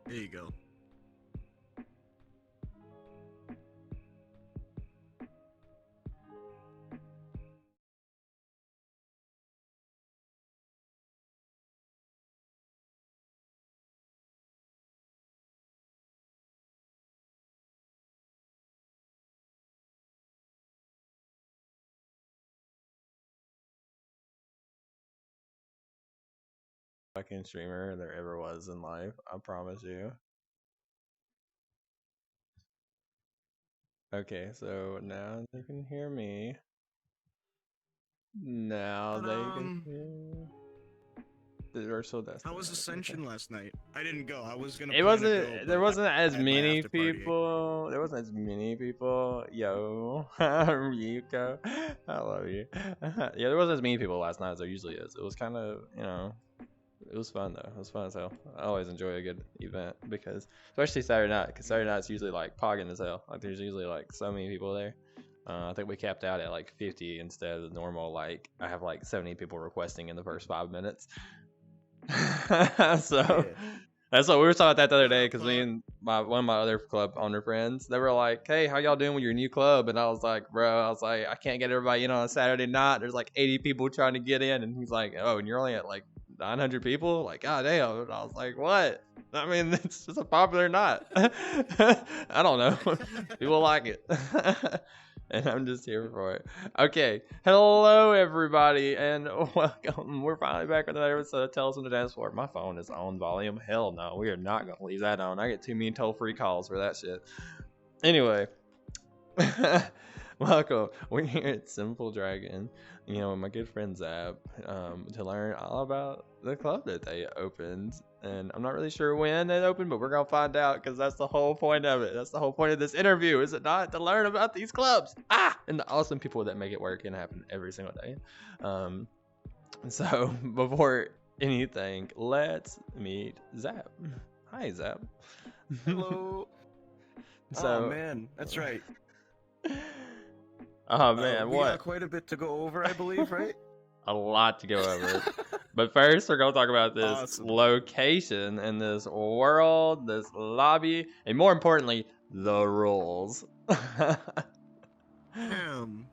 There you go. Fucking streamer there ever was in life. I promise you. Okay, so now they can hear me. Now But they can hear. They're so how was destined. Okay. Ascension last night? I didn't go. I was gonna It plan to go, wasn't. There but wasn't I as had my many after party. people. There wasn't as many people. Yo, Ryuko, I love you. Yeah, there wasn't as many people last night as there usually is. It was kind of, it was fun though. It was fun as hell. I always enjoy a good event because, especially Saturday night, because Saturday night's usually like pogging as hell. Like there's usually like so many people there. I think we capped out at like 50 instead of the normal. Like I have like 70 people requesting in the first 5 minutes. So Yeah. that's what we were talking about that the other Shut day up, because me Pog. and one of my other club owner friends, they were like, "Hey, how y'all doing with your new club?" And I was like, "Bro, I can't get everybody in on a Saturday night. There's like 80 people trying to get in." And he's like, "Oh, and you're only at like 900 people? Like, god damn." And I was like, "What?" I mean, it's just a popular night. I don't know. People like it. And I'm just here for it. Okay, hello everybody, and welcome. We're finally back with another episode of Tales from the Dance Floor. My phone is on volume. Hell no, we are not gonna leave that on. I get too many toll-free calls for that shit. Anyway, welcome. We're here at Simple Dragon, with my good friend Zab, to learn all about the club that they opened. And I'm not really sure when it opened, but we're gonna find out because that's the whole point of it. That's the whole point of this interview, is it not? To learn about these clubs, and the awesome people that make it work and happen every single day. So before anything, let's meet Zab. Hi, Zab. Hello. Oh So, man, that's right. oh man, We got what? quite a bit to go over, I believe, right? A lot to go over. But first, we're gonna talk about this Awesome. location and this world, this lobby, and more importantly, the rules. Damn.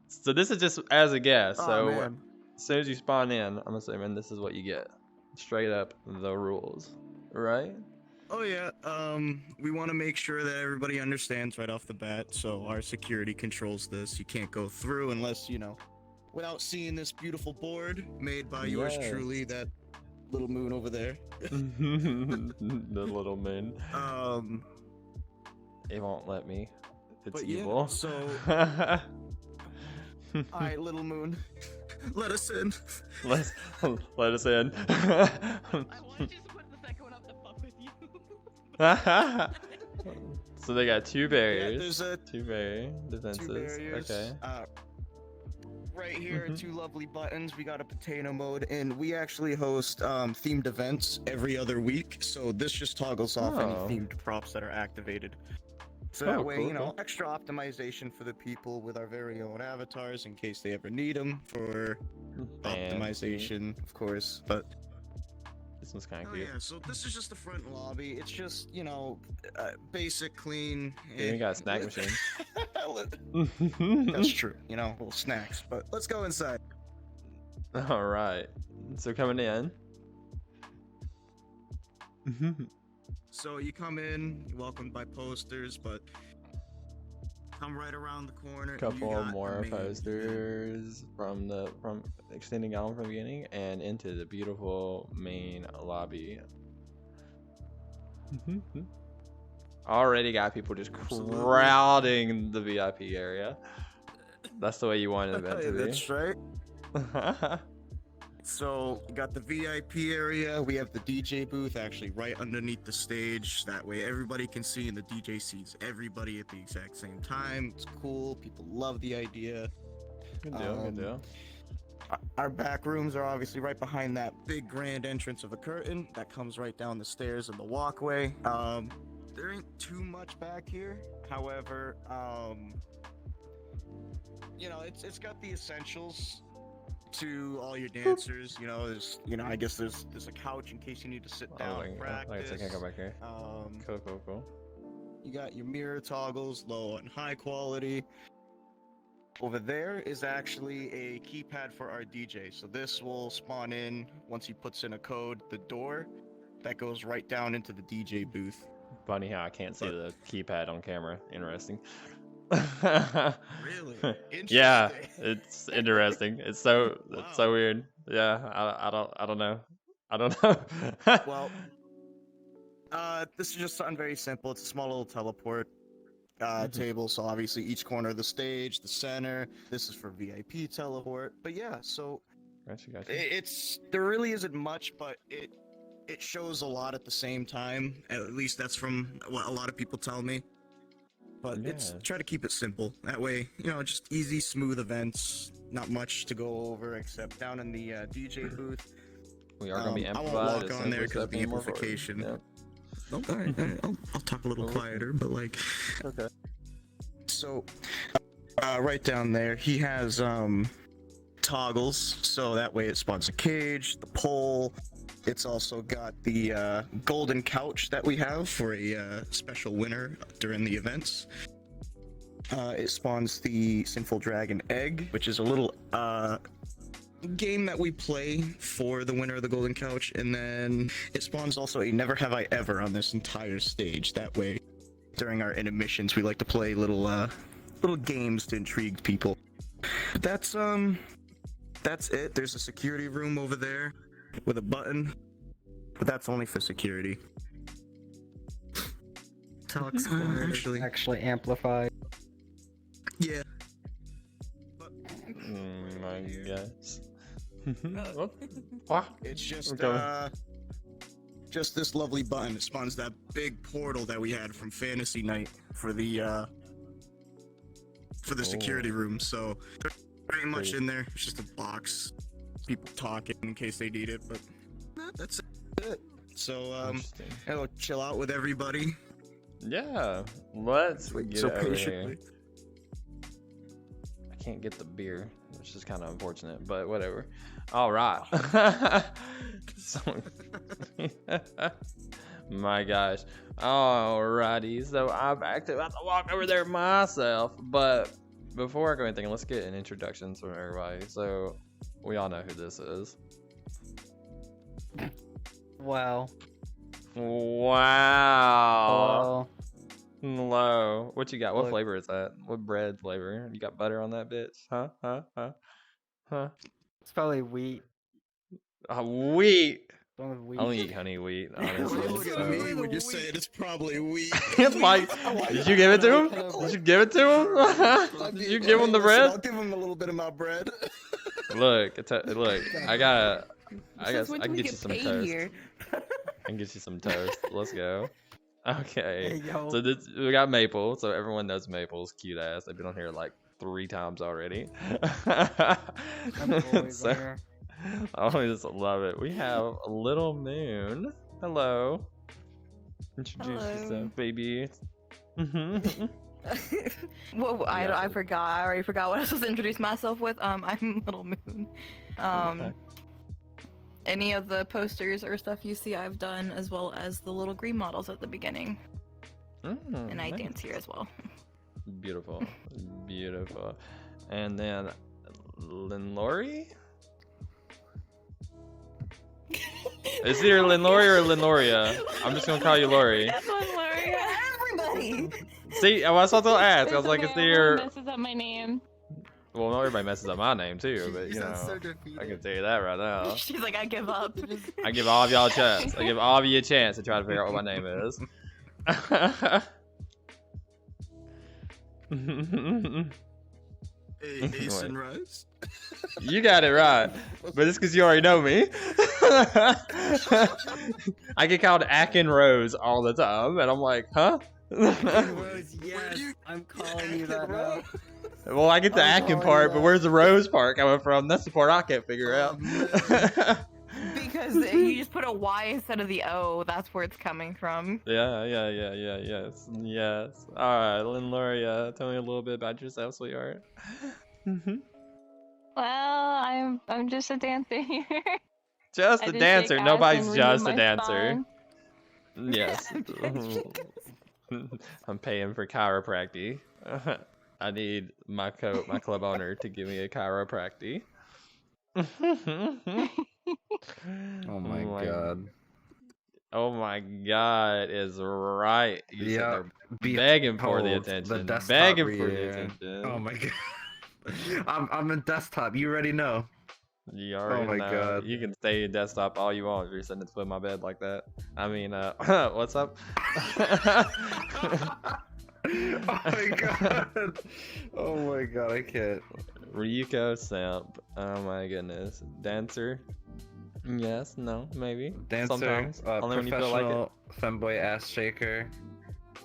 So this is just as a guess. Oh So man. as soon as you spawn in, I'm assuming this is what you get. Straight up the rules, right? Oh yeah. We want to make sure that everybody understands right off the bat. So our security controls this. You can't go through unless without seeing this beautiful board made by yours Yes. truly, that little moon over there. The little moon. Um. It won't let me. It's But yeah, evil. so all right, little moon, let us in. Let us in. I wanted you to put the second one up to fuck with you. So they got two barriers. there's two defenses. two barriers. Okay. Right here, two lovely buttons. We got a potato mode, and we actually host themed events every other week. So this just toggles off any Oh. themed props that are activated. So Oh, that way, cool, cool. extra optimization for the people with our very own avatars in case they ever need them for Fancy. optimization, of course. But This one's kind of oh cute. yeah, so this is just the front lobby. It's just basic, clean. Yeah, we got a snack machine. That's true. Little snacks. But let's go inside. All right. So coming in. So you come in, you're welcomed by posters, but come right around the corner. and you Couple got more the main event. posters from extending on from the beginning and into the beautiful main lobby. Already got people just Absolutely. crowding the VIP area. That's the way you want an event to be. That's right. So you got the VIP area. We have the DJ booth actually right underneath the stage. That way everybody can see, and the DJ sees everybody at the exact same time. It's cool. People love the idea. Good deal, good deal. Our back rooms are obviously right behind that big grand entrance of a curtain that comes right down the stairs and the walkway. There ain't too much back here. However, it's got the essentials. to all your dancers. You know, I guess there's a couch in case you need to sit Oh, down like, and like I practice. said, can't go back here. Cool. You got your mirror toggles, low and high quality. Over there is actually a keypad for our DJ. So this will spawn in once he puts in a code, the door that goes right down into the DJ booth. Funny how I can't see the keypad on camera. Interesting. Really? Yeah, Interesting. it's interesting. It's so weird. Yeah, I don't know. I don't know. Well, this is just something very simple. It's a small little teleport table. So obviously each corner of the stage, the center. This is for VIP teleport. But yeah, so Gotcha. there really isn't much, but it shows a lot at the same time. At least that's from what a lot of people tell me. But it's Yeah. try to keep it simple. That way, just easy, smooth events. Not much to go over except down in the DJ booth. We are gonna be I won't amplified. walk as on there Simply because of the stepping more forward. amplification. Yeah. Oh, all right. I'll talk a little quieter, but like. Okay. So, right down there, he has toggles, so that way it spawns a cage, the pole. It's also got the golden couch that we have for a special winner during the events. It spawns the Sinful Dragon egg, which is a little game that we play for the winner of the golden couch, and then it spawns also a Never Have I Ever on this entire stage. That way, during our intermissions, we like to play little games to intrigue people. But that's it. There's a security room over there with a button, but that's only for security. Talks Actually amplified. Yeah. I guess. What? It's just Okay. just this lovely button. It spawns that big portal that we had from Fantasy Night for the security room. So they're pretty much in there. It's just a box. People talking in case they need it, but that's it. So Interesting. I'll chill out with everybody. Yeah, let's get So it over here. patiently. I can't get the beer, which is kind of unfortunate, but whatever. All right. So, my gosh. Alrighty, so I'm actually about to walk over there myself, but before I go anything, let's get an introduction from everybody. So we all know who this is. Wow. Wow. Hello. Hello. What you got? What Look. flavor is that? What bread flavor? You got butter on that bitch? Huh? It's probably wheat. Wheat. One with wheat. I only eat honey wheat, Why honestly. you look at so- me when you say it? It's probably weak. It's like, did you give it to him? Did you give it to him? Did you give him the Listen, I'll bread? give him a little bit of my bread. Look, look. I guess Since when I do can we get you some paid toast. here? I can get you some toast. Let's go. Okay. Hey, yo. So this, we got Maple. So everyone knows Maple's cute ass. They've been on here like 3 times already. I'm always So- there. I always love it. We have a Little Moon. Hello. Introduce Hello. yourself, baby. Whoa, I Yeah. forgot. I already forgot what I was supposed to introduce myself with. I'm Little Moon. Okay. Any of the posters or stuff you see I've done, as well as the little green models at the beginning. And I nice. dance here as well. Beautiful. Beautiful. And then Linlori? Is it either Linlori or Linoria? I'm just gonna call you Lori. Everybody! See, I was about to ask. I was like, it's either. messes up my name. Well, not everybody messes up my name too, but you know, I can tell you that right now. She's like, I give up. I give all of y'all a chance. I give all of you a chance to try to figure out what my name is. Hey, Sunrise. You got it right, but it's because you already know me. I get called Akin Rose all the time, and I'm like, huh? Rose, yes, I'm calling you that now. Well, I get the I'm Akin calling part, you but that. where's the Rose part coming from? That's the part I can't figure out. Because you just put a Y instead of the O. That's where it's coming from. Yes. All right, Linloria, tell me a little bit about yourself, sweetheart. Well, I'm just a dancer here. Just I a just shake dancer. ass Nobody's and remove just a my dancer. spine. Yes. I'm paying for chiropractic. I need my club owner to give me a chiropractic. Oh my god. Oh my god is right. You said Yeah. they're begging for the The attention. desktop Begging for the reunion. attention. Oh my god. I'm in desktop. You already know. You already my know. God. You can stay in desktop all you want if you're sitting at the foot of my bed like that. I mean, what's up? Oh my god. Oh my god, I can't. Ryuko Simp. Oh my goodness. Dancer? Yes, no, maybe. Dancer, Sometimes. Only when you feel like it. professional femboy ass shaker.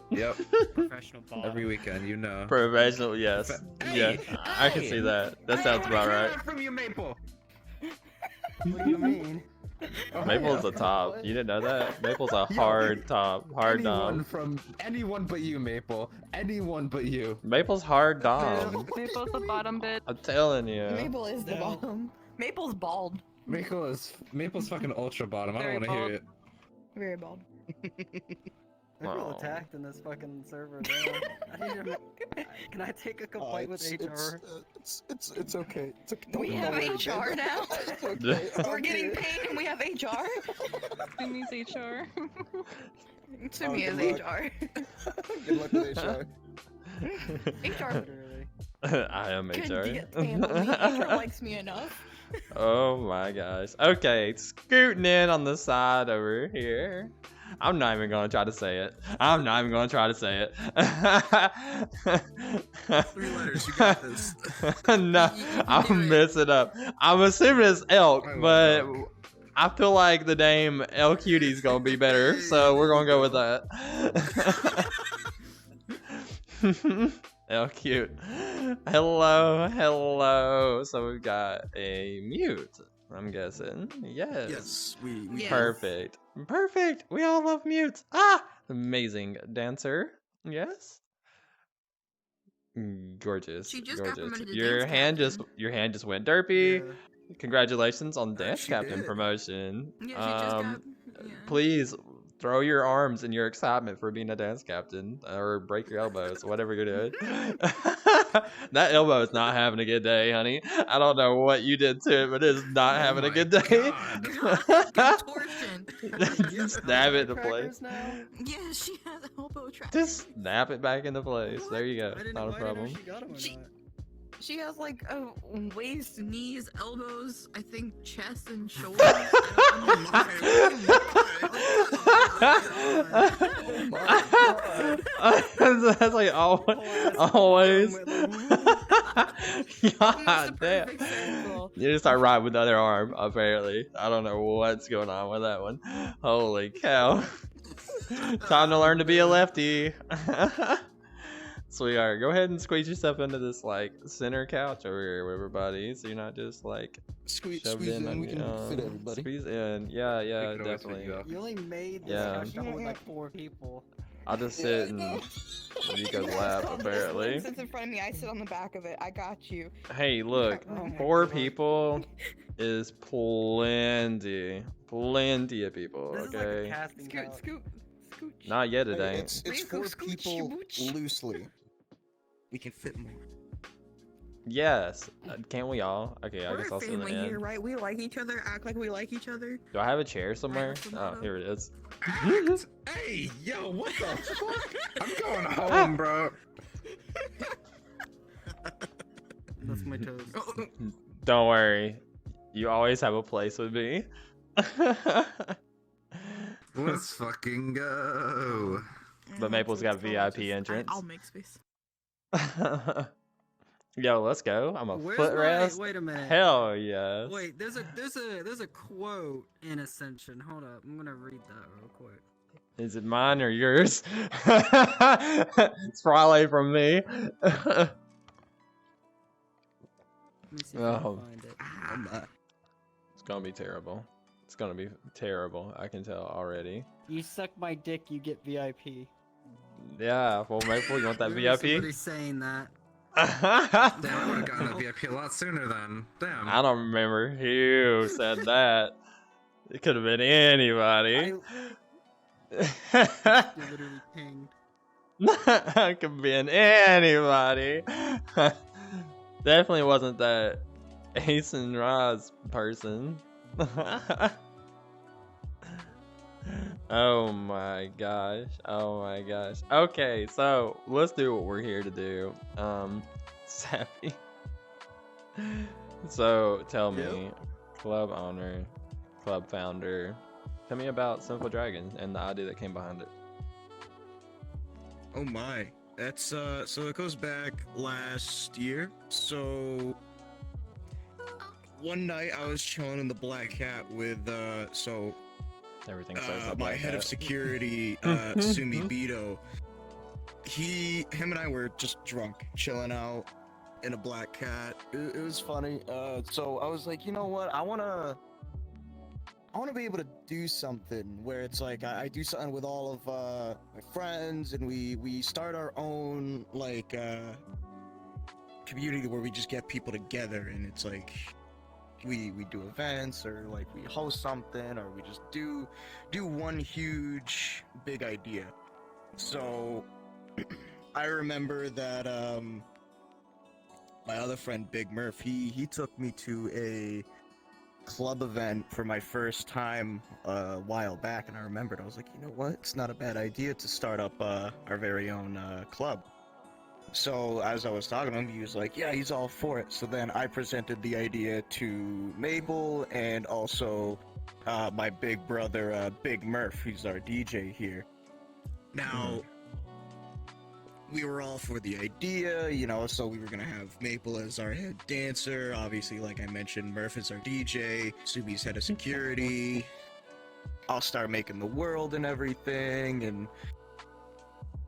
Yep. Professional ball. Every weekend, you know. Professional, yes. Hey, Yeah, I can see that. That sounds about right. From you, Maple. What do you mean? Maple's a top. You didn't know that? Maple's a hard top. Hard dom. Anyone but you, Maple. Anyone but you. Maple's hard dom. Maple's the bottom bit. I'm telling you. Maple is the bottom. Maple's bald. Maple's fucking ultra bottom. I Very don't want to hear bald. it. Very bald. I feel Oh. attacked in this fucking server. Can I take a complaint with HR? It's okay. It's okay. We have HR now. We're getting paid and we have HR. Sumi's HR. Sumi is good HR. Good luck with HR. HR Literally. I am can HR. handle me. HR likes me enough. Oh my gosh. Okay, scooting in on the side over here. I'm not even gonna try to say it. I'm not even gonna try to say it. 3 letters. You got this. No, You can do I'll it. mess it up. I'm assuming it's elk, I love but elk. I feel like the name El Cutie's gonna be better, so we're gonna go with that. El Cute. Hello, hello. So we've got a mute, I'm guessing. Yes. Yes, we Yes. Perfect. Perfect. We all love mutes. Ah, amazing dancer. Yes. Gorgeous. She just got gorgeous. promoted to Your dance hand captain. your hand just went derpy. Yeah. Congratulations on dance she captain did. promotion. Yeah, she just got. Yeah. Please throw your arms in your excitement for being a dance captain, or break your elbows, whatever you're doing. That elbow is not having a good day, honey. I don't know what you did to it, but it is not having a my good day. Contortion. Just snap it into place. Crackers now? Yeah, she has elbow track. Just snap it back into place. There you go. I didn't Not a I didn't know problem. she got 'em or She- not. She has like a waist, knees, elbows, I think chest and shoulders. That's like always. God damn. You just start riding with the other arm, apparently. I don't know what's going on with that one. Holy cow. Time to learn to be a lefty. Sweetheart, go ahead and squeeze yourself into this like center couch over here with everybody, so you're not just like Squeeze shoved in. on We your can own. fit everybody. Squeeze in. Yeah, yeah, We can always fit definitely. you up. You only made this Yeah. discussion with like 4 people. I'll just sit in Nico's lap, apparently. Sits in front of me. I sit on the back of it. I got you. Hey, look, Oh my 4 God. people is plenty. Plenty of people, This is like a okay? casting Scoot, couch. scoot, scooch. Not yet, it Hey, ain't. it's Rico, 4 scooch, people scooch. loosely. We can fit more. Yes. Can't we all? Okay, I We're guess a I'll sit in the family here, end. right? We like each other. Act like we like each other. Do I have a chair somewhere? Right, Oh, here it is. Act? Hey, yo, what the fuck? I'm going home, bro. That's my toes. Oh, Don't worry. You always have a place with me. Let's fucking go. But Maple's got VIP entrance. I'll make space. Yo, let's go. I'm a Where's footrest. Wait a minute. Hell yes. Wait, there's a quote in Ascension. Hold up, I'm gonna read that real quick. Is it mine or yours? It's probably from me. Let me see if I Oh. can find it. It's gonna be terrible. It's gonna be terrible. I can tell already. You suck my dick, you get VIP. Yeah, well, Maple, you want that Literally VIP? Somebody saying that. Damn, I would have gotten a VIP a lot sooner then. Damn. I don't remember who said that. It could have been anybody. You're literally pinged. It could have been anybody. Definitely wasn't that Ace and Roz person. Oh my gosh. Oh my gosh. Okay, so let's do what we're here to do. Sappy. So tell me, club owner, club founder, tell me about Sinful Dragons and the idea that came behind it. Oh my. That's so it goes back last year. So one night I was chilling in the Black Cat with Everything says that my Black head of Cat. security, Sumi Bito. Him and I were just drunk, chilling out in a Black Cat. It was funny. So I was like, you know what? I wanna be able to do something where it's like I do something with all of my friends, and we start our own like community where we just get people together, and it's like we do events, or like we host something, or we just do one huge big idea. So I remember that my other friend Big Murph, he took me to a club event for my first time a while back, and I remembered, I was like, you know what, it's not a bad idea to start up our very own club. So as I was talking to him, he was like, yeah, he's all for it. So then I presented the idea to Mabel, and also my big brother Big Murph, who's our DJ here. Now we were all for the idea, you know, so we were gonna have Maple as our head dancer. Obviously, like I mentioned, Murph is our DJ, Subi's head of security. I'll start making the world and everything, and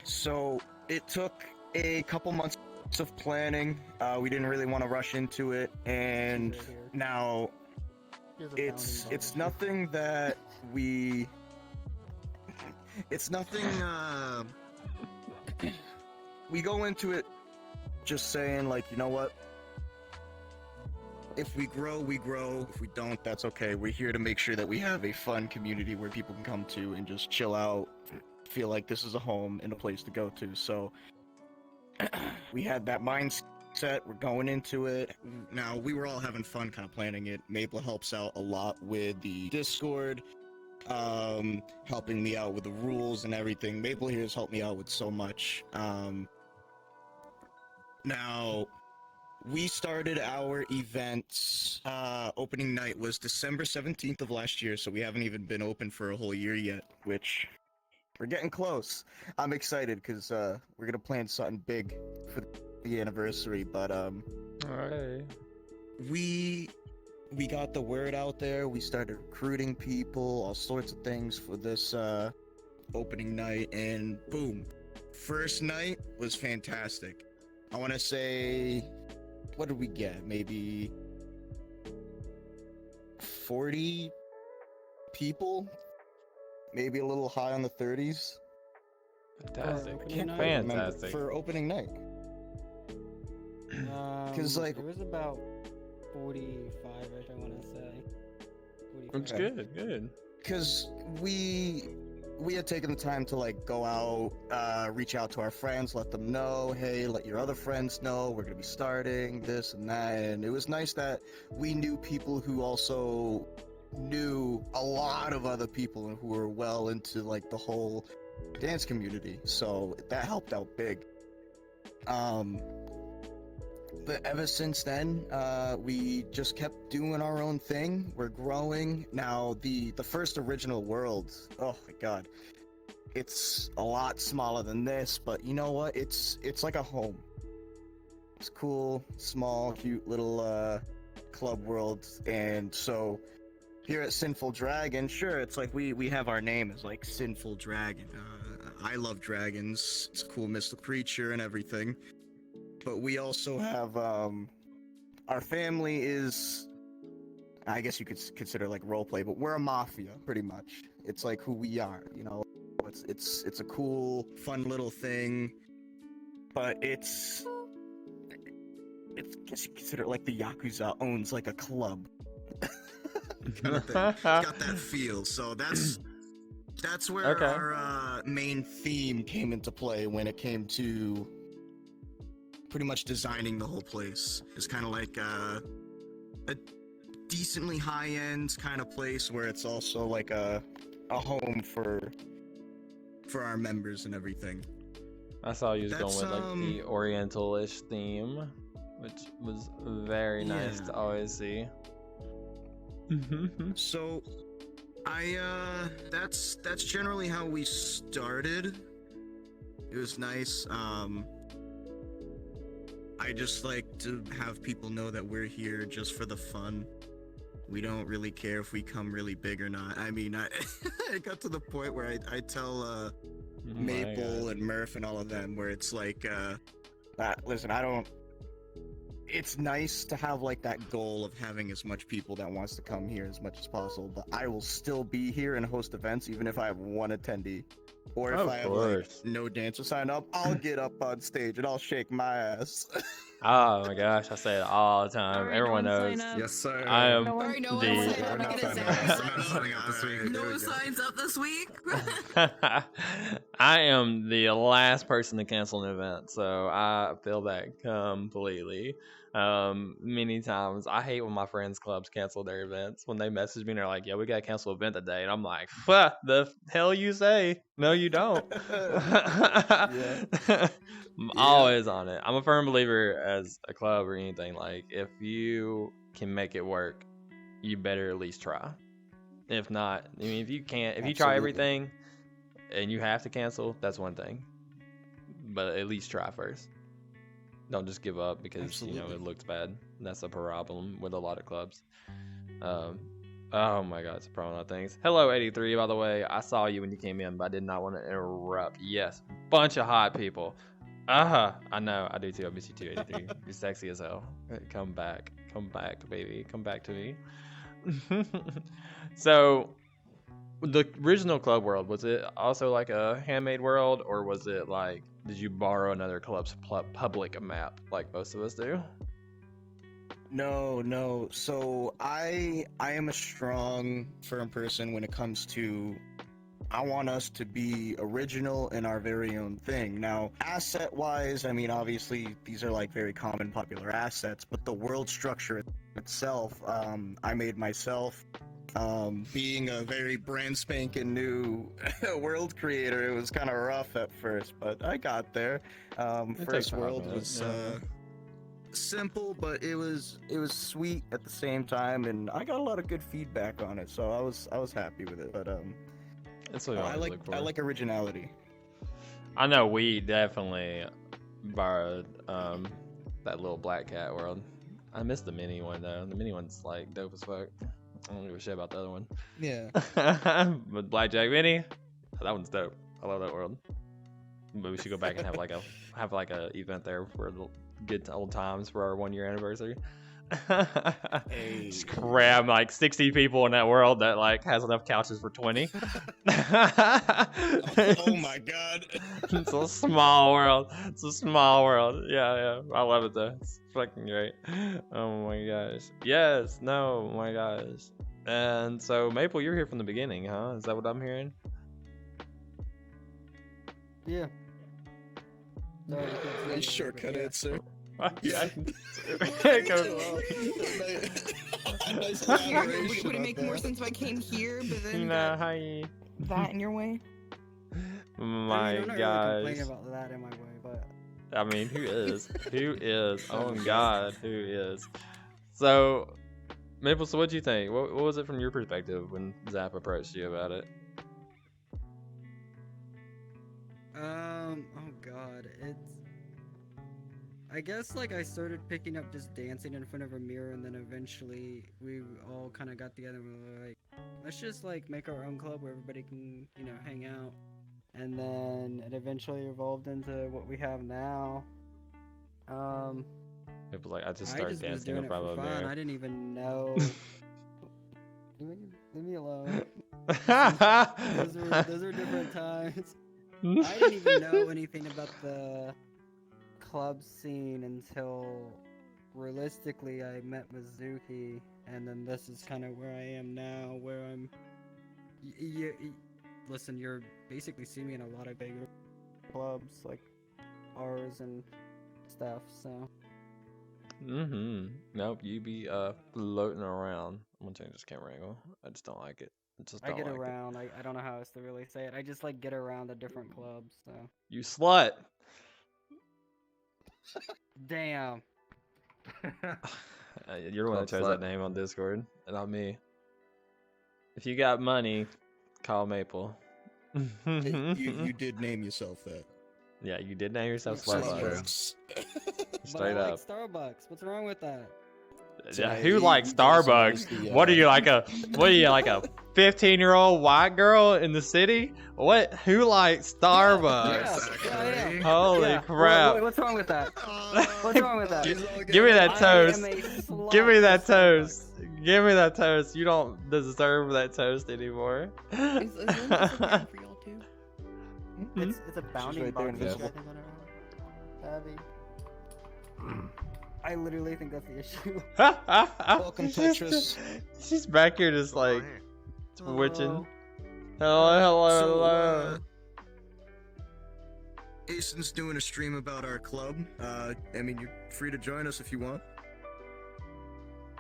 so it took a couple months of planning. We didn't really want to rush into it, and now it's nothing that we. It's nothing. We go into it just saying, like, you know what? If we grow, we grow. If we don't, that's okay. We're here to make sure that we have a fun community where people can come to and just chill out, feel like this is a home and a place to go to. So we had that mindset. We're going into it. Now, we were all having fun kind of planning it. Maple helps out a lot with the Discord, helping me out with the rules and everything. Maple here has helped me out with so much. Now, we started our events, opening night was December 17th of last year, so we haven't even been open for a whole year yet, which we're getting close. I'm excited because we're gonna plan something big for the anniversary, but Alright. we got the word out there. We started recruiting people, all sorts of things for this opening night, and boom, first night was fantastic. I want to say, what did we get? Maybe 40 people? Maybe a little high on the 30s? Fantastic. I can't quite remember Fantastic. for opening night. 'Cause, like- it was about 45ish, I want to say. 45. It's good, good. Because we had taken the time to like go out, reach out to our friends, let them know, hey, let your other friends know we're gonna be starting this and that, and it was nice that we knew people who also knew a lot of other people and who were well into like the whole dance community, so that helped out big. But ever since then, we just kept doing our own thing. We're growing. Now, the first original world, oh my god. It's a lot smaller than this, but you know what? It's like a home. It's cool, small, cute little club world. And so here at Sinful Dragon, sure, it's like we have our name as like Sinful Dragon. I love dragons. It's a cool mystical creature and everything. But we also have our family is, I guess you could consider like roleplay, but we're a mafia pretty much. It's like who we are, you know. It's a cool, fun little thing, but it's it's, I guess you consider it like the Yakuza owns like a club. Kind of thing. It's got that feel. So that's where Okay. our main theme came into play when it came to pretty much designing the whole place. It's kind of like a decently high-end kind of place where it's also like a home for our members and everything. I saw you was going That's, with like the Oriental-ish theme, which was very nice Yeah. to always see. So that's generally how we started. It was nice. I just like to have people know that we're here just for the fun. We don't really care if we come really big or not. I mean, I got to the point where I tell Maple and Murph and all of them where it's like, listen, it's nice to have like that goal of having as much people that wants to come here as much as possible, but I will still be here and host events even if I have one attendee. Or if Of I have course. like no dancer sign up, I'll get up on stage and I'll shake my ass. Oh my gosh, I say it all the time. Sorry, Everyone no one knows. sign up. Yes, sir. I am No one- Sorry, no the- one We're signed up. not Make it a signing Saturday. up. We're not signing up this week. There No we go. signs up this week. I am the last person to cancel an event, so I feel that completely. Many times I hate when my friends' clubs cancel their events. When they message me and they're like, "Yeah, we gotta cancel an event today," and I'm like, "Fuck the hell you say? No, you don't." I'm always on it. I'm a firm believer as a club or anything. Like, if you can make it work, you better at least try. If not, I mean, if you can't, if you try Absolutely. everything and you have to cancel, that's one thing. But at least try first. Don't just give up because Absolutely. it looks bad. That's a problem with a lot of clubs. Oh my god, it's a problem with things. Hello, 83. By the way, I saw you when you came in, but I did not want to interrupt. Yes, bunch of hot people. I know, I do too. I miss you too, 83. You're sexy as hell. Come back, baby, come back to me. So, the original club world, was it also like a handmade world, or was it like, did you borrow another club's public map like most of us do? No. So I am a strong, firm person when it comes to I want us to be original in our very own thing. Now, asset-wise, I mean, obviously, these are like very common, popular assets, but the world structure itself, I made myself. Being a very brand spanking new world creator, it was kind of rough at first, but I got there. takes First time, world man. was Yeah. simple, but it was sweet at the same time, and I got a lot of good feedback on it, so I was happy with it. But That's what I always look for. I like originality. I know we definitely borrowed that little Black Cat world. I missed the mini one though. The mini one's like dope as fuck. I don't give a shit about the other one. Yeah. But Blackjack Mini, that one's dope. I love that world. But we should go back and have like a event there for the good old times for our 1 year anniversary. Hey. Just cram like 60 people in that world that like has enough couches for 20. Oh my god. It's a small world. It's a small world. Yeah. I love it though. It's fucking great. Oh my gosh. Yes. No. Oh my gosh. And so Maple, you're here from the beginning, huh? Is that what I'm hearing? Yeah. Sorry, Nice shortcut answer. Yeah. Nice Would elaboration it on make more that. sense if I came here, but then Tina, hi. that in your way? My I'm not gosh. really complaining about that in my way, but I mean, who is? Who is? Oh God, who is? So, Maple, so what'd you think? What was it from your perspective when Zap approached you about it? oh god, I guess like I started picking up just dancing in front of a mirror, and then eventually we all kind of got together and we were like, let's just like make our own club where everybody can, hang out. And then it eventually evolved into what we have now. It was like I just I started just was dancing doing in it front for of a fun. mirror. I didn't even know. Leave me alone. Those are different times. I didn't even know anything about the club scene until realistically, I met Mizuki, and then this is kind of where I am now, where I'm. Listen, you're basically seeing me in a lot of bigger clubs like ours and stuff. So. Nope, you be floating around. I'm gonna change this camera angle. I just don't like it. I get around. I don't know how else to really say it. I just like get around the different clubs. So. You slut. Damn. You're the one that chose that name on Discord, not me. If you got money, call Maple. You did name yourself that. Yeah, you did name yourself Slutbucks. Straight But I up. like Starbucks. What's wrong with that? Yeah, Yeah, who he likes does Starbucks? the, What are you like a 15-year-old white girl in the city? What? Who likes Starbucks? Yeah. Holy Yeah. crap! What's wrong with that? What's wrong with that? Give me that I toast. am a slut Give me for that toast. Starbucks. Give me that toast. You don't deserve that toast anymore. Is Linda down for y'all too? It's a bounding right there in box. visible. I literally think that's the issue. Welcome, Tetris. She's back here just like twitching. Hello, So, hello. Ason's doing a stream about our club. I mean, you're free to join us if you want.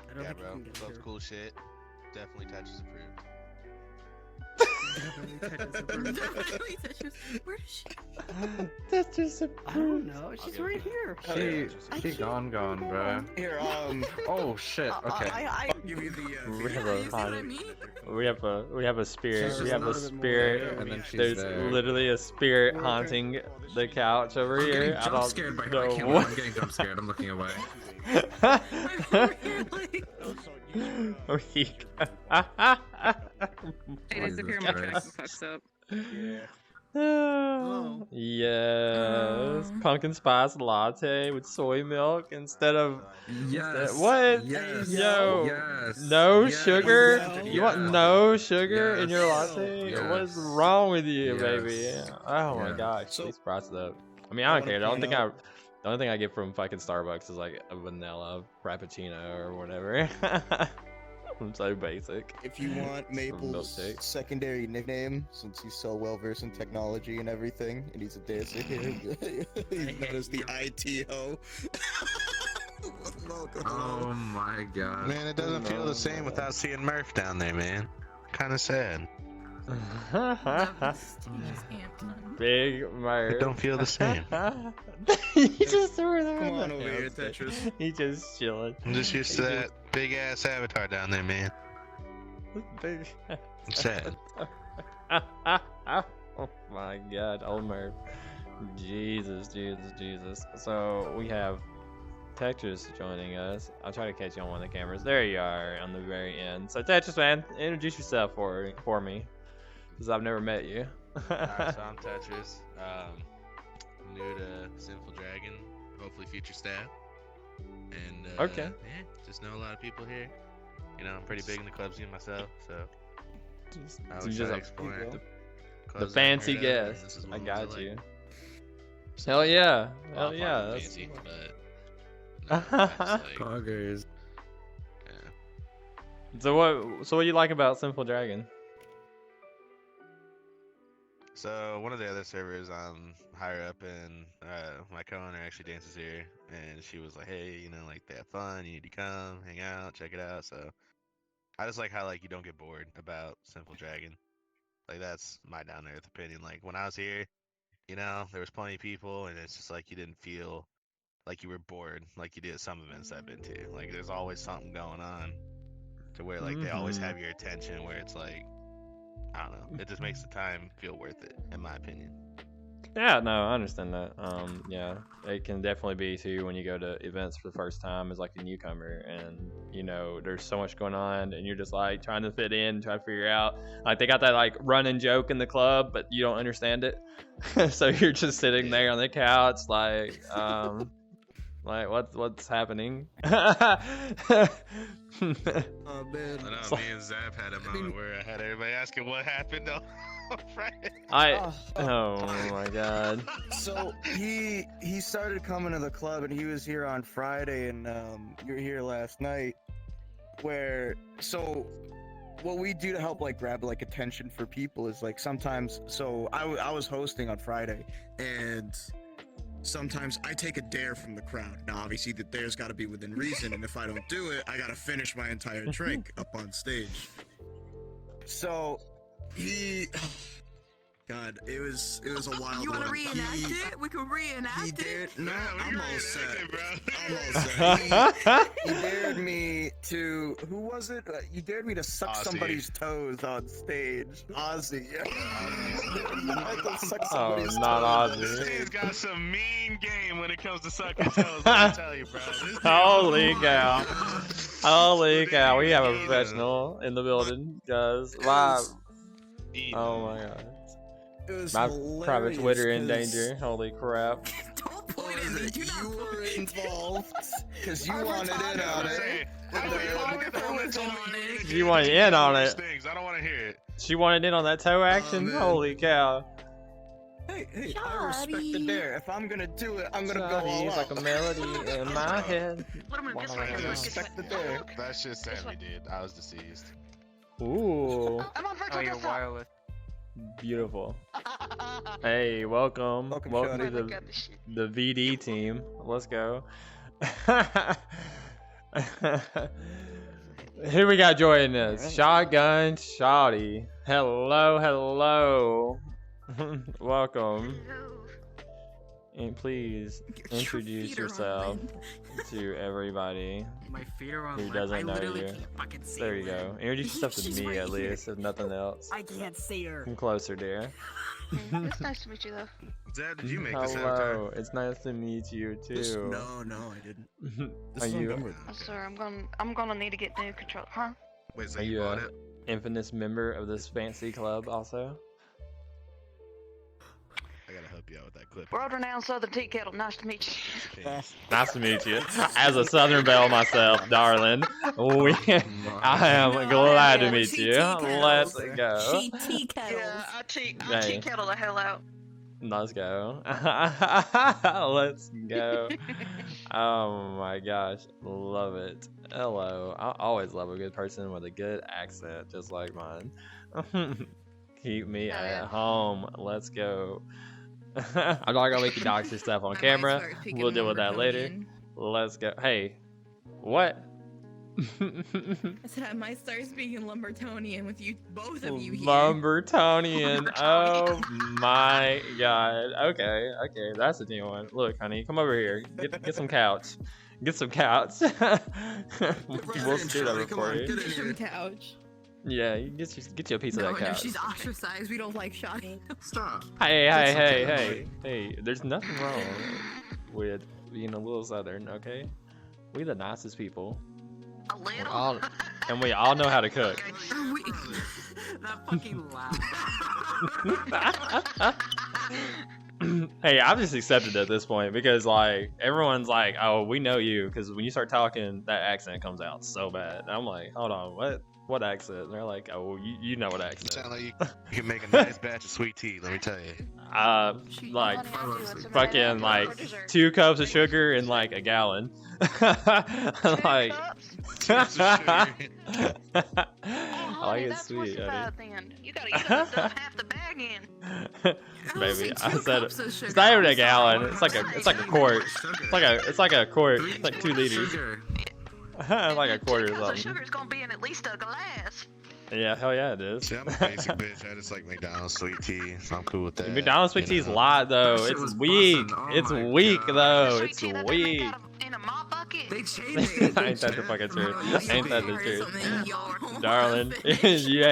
I don't Yeah, think you bro. can get Club's here. cool shit. Definitely touches approved. Definitely touches approved. Definitely Tetris. Where is she? That's just a I don't know. She's give right it here. She gone, bro. Here, Oh shit. Okay. I I'll give you the. We have yeah, a you see what I haunted- mean? we have a spirit. She's We just have a a little bit more spirit. there. And then she's There's there. literally a spirit Okay. haunting the couch over I'm here. getting I jump don't scared by her. know I can't. what. I'm getting jump scared. I'm looking away. They disappear, my Jesus tracking Christ. fucks up. Oh. Yes, Oh. pumpkin spice latte with soy milk instead of Yes. what? Yes. Yo, Yes. no Yes. sugar. Yo. You want Yes. no sugar in your Yes. latte? Yes. What is wrong with you, Yes. baby? Oh my Yes. gosh, So- please price it up. I mean, I I don't wanna care. point out- The only thing I get from fucking Starbucks is like a vanilla frappuccino or whatever. I'm so basic. If you want Maple's milkshake. secondary nickname, since he's so well versed in technology and everything, and he's a dancer here, he's known as the ITO. Welcome. Oh my god. Man, it doesn't feel the same without seeing Murph down there, man. Kind of sad. That mysterious ant ton. Big It Murph. don't feel the same. He just threw it Come around on the over here, house. Tetris. He just chilling. I'm just used to that big ass avatar down there, man. Big. It's sad. Oh my god, old Murph. Jesus. So we have Tetris joining us. I'll try to catch you on one of the cameras. There you are on the very end. So Tetris, man, introduce yourself for me, because I've never met you. Alright, so I'm Tetris. New to Sinful Dragon, hopefully future staff. And Okay. yeah, just know a lot of people here. You know, I'm pretty big in the club scene myself, so Just- I you always just try to a- explore the clubs fancy I've heard of, and guest. this is I one of the got ones you. like. So, Hell yeah. well, Hell I'm yeah. fucking That's... fancy, but no, I just, like, Poggers. yeah. So what you like about Sinful Dragon? So one of the other servers I'm higher up in, my co-owner actually dances here, and she was like, "Hey, you know, like they have fun. You need to come, hang out, check it out." So I just like how like you don't get bored about Sinful Dragon. Like that's my down to earth opinion. Like when I was here, you know, there was plenty of people, and it's just like you didn't feel like you were bored like you did at some events I've been to. Like there's always something going on, to where like they always Mhm. have your attention. Where it's like, I don't know, it just makes the time feel worth it, in my opinion. Yeah, no, I understand that. Yeah, it can definitely be too when you go to events for the first time as like a newcomer, and you know there's so much going on, and you're just like trying to fit in, trying to figure out. Like they got that like running joke in the club, but you don't understand it, so you're just sitting there on the couch, like what's happening? Oh man. I know, me and Zap had a moment where I had everybody asking what happened. Though. Oh my god. So he started coming to the club, and he was here on Friday, and you were here last night. What we do to help like grab like attention for people is like sometimes. So I was hosting on Friday, and sometimes I take a dare from the crowd. Now obviously the dare's got to be within reason, and if I don't do it, I gotta finish my entire drink up on stage. So God, it was a wild You one. want to reenact it? We can reenact He it. dared, no, Yeah, I'm we all already set. did, bro. I'm all set. He dared me to, who was it? He dared me to suck Ozzy. somebody's toes on stage. Ozzy, yeah. I had to suck Oh, somebody's not toes. This Ozzy. dude's got some mean game when it comes to sucking toes. Let me tell you, bro. This dude- Holy cow. Holy This cow. We dude have a is professional in the building, guys. It Wow. was- Oh my god. It was My hilarious private Twitter in 'cause- danger. Holy crap. Don't What point at is me. it? Do not You point were at me. involved because you Are we wanted in talking on about it. Say, I how was we on let's it. She wanted in on it. Things. I don't want to hear it. She wanted in on that toe action? man. Holy cow. Hey, I respect the Shoddy. dare. If I'm gonna do it, I'm gonna go all It's out. like a melody in my head. Let him Wow. this way. I This way. respect the dare. That's just This Sammy, way. dude. I was deceased. Ooh. I'm on virtual desktop. wireless. Beautiful. Hey, welcome. Welcome, Welcome Shawty. to I got this shit. the VD team. Let's go. Who we got joining us? Shotgun Shotty. Hello, hello. Welcome. And please Your introduce feet are on yourself wind. to everybody. My feet are on Who line. doesn't I know literally you. can't fucking see There you her. go. Introduce yourself to She's me right at here. least, if nothing else. I can't see her. Come closer, dear. It's nice to meet you, though. Zed, did you make this avatar? Hello. It's nice to meet you too. No, I didn't. Are is on you camera. Oh, sir, I'm gonna need to get new control, huh? Wait, so Are you you bought a it? infamous member of this fancy club also? I gotta help you out with that clip. World-renowned Southern tea kettle. Nice to meet you. Nice to meet you. As a Southern Belle myself, darling, I am glad to meet you. Let's go. She tea kettles. Yeah, I tea Hey. kettle the hell out. Let's go. Let's go. Oh my gosh, love it. Hello. I always love a good person with a good accent, just like mine. Keep me Oh, at yeah. home. Let's go. I'm not gonna make you dox yourself on I might camera. start speaking We'll deal with that later. Lumbertonian. Let's go. Hey, what? I said I might start speaking Lumbertonian with you, both of you here. Lumbertonian. Oh Lumbertonian. my god. Okay, that's a new one. Look, honey, come over here. Get some couch. Get some couch. We'll scoot over Come for on, you. get in Get some here. couch. Yeah, you get you a piece No, of that no, couch. she's ostracized. We don't like Shotty. Stop. Hey. There's nothing wrong with being a little southern, okay? We the nicest people. A little. And we all know how to cook. We, that fucking loud. Hey, I've just accepted at this point because like everyone's like, "Oh, we know you," because when you start talking, that accent comes out so bad. And I'm like, "Hold on, what accent?" And they're like, "Oh, you know what You accent?" sound like you can make a nice batch of sweet tea. Let me tell you. Like Honey, I do. It's fucking amazing. like For dessert. 2 cups of sugar in like a gallon. Like, Two cups? I Oh, like honey, it that's sweet, what's honey. about then. You gotta stuff half the bag in. Baby, I Two said cups it. of sugar. It's not even a I'm sorry. gallon. It's like a quart. It's like a quart. It's like 2 liters. Sugar. Like a quarter Two or cups of something. sugar is gonna be in at least a glass. Yeah, hell yeah, it is. See, I'm a basic bitch. I just like McDonald's sweet tea. So I'm cool with that. McDonald's sweet you tea is know. light though. That shit It's was weak. bussin'. Oh It's my weak God. though. Sweet It's tea that they make weak. out of- in a mop bucket. They changed it. Ain't that the fucking truth? Ain't that the Heard truth? something y'all don't Darling, wanna finish. you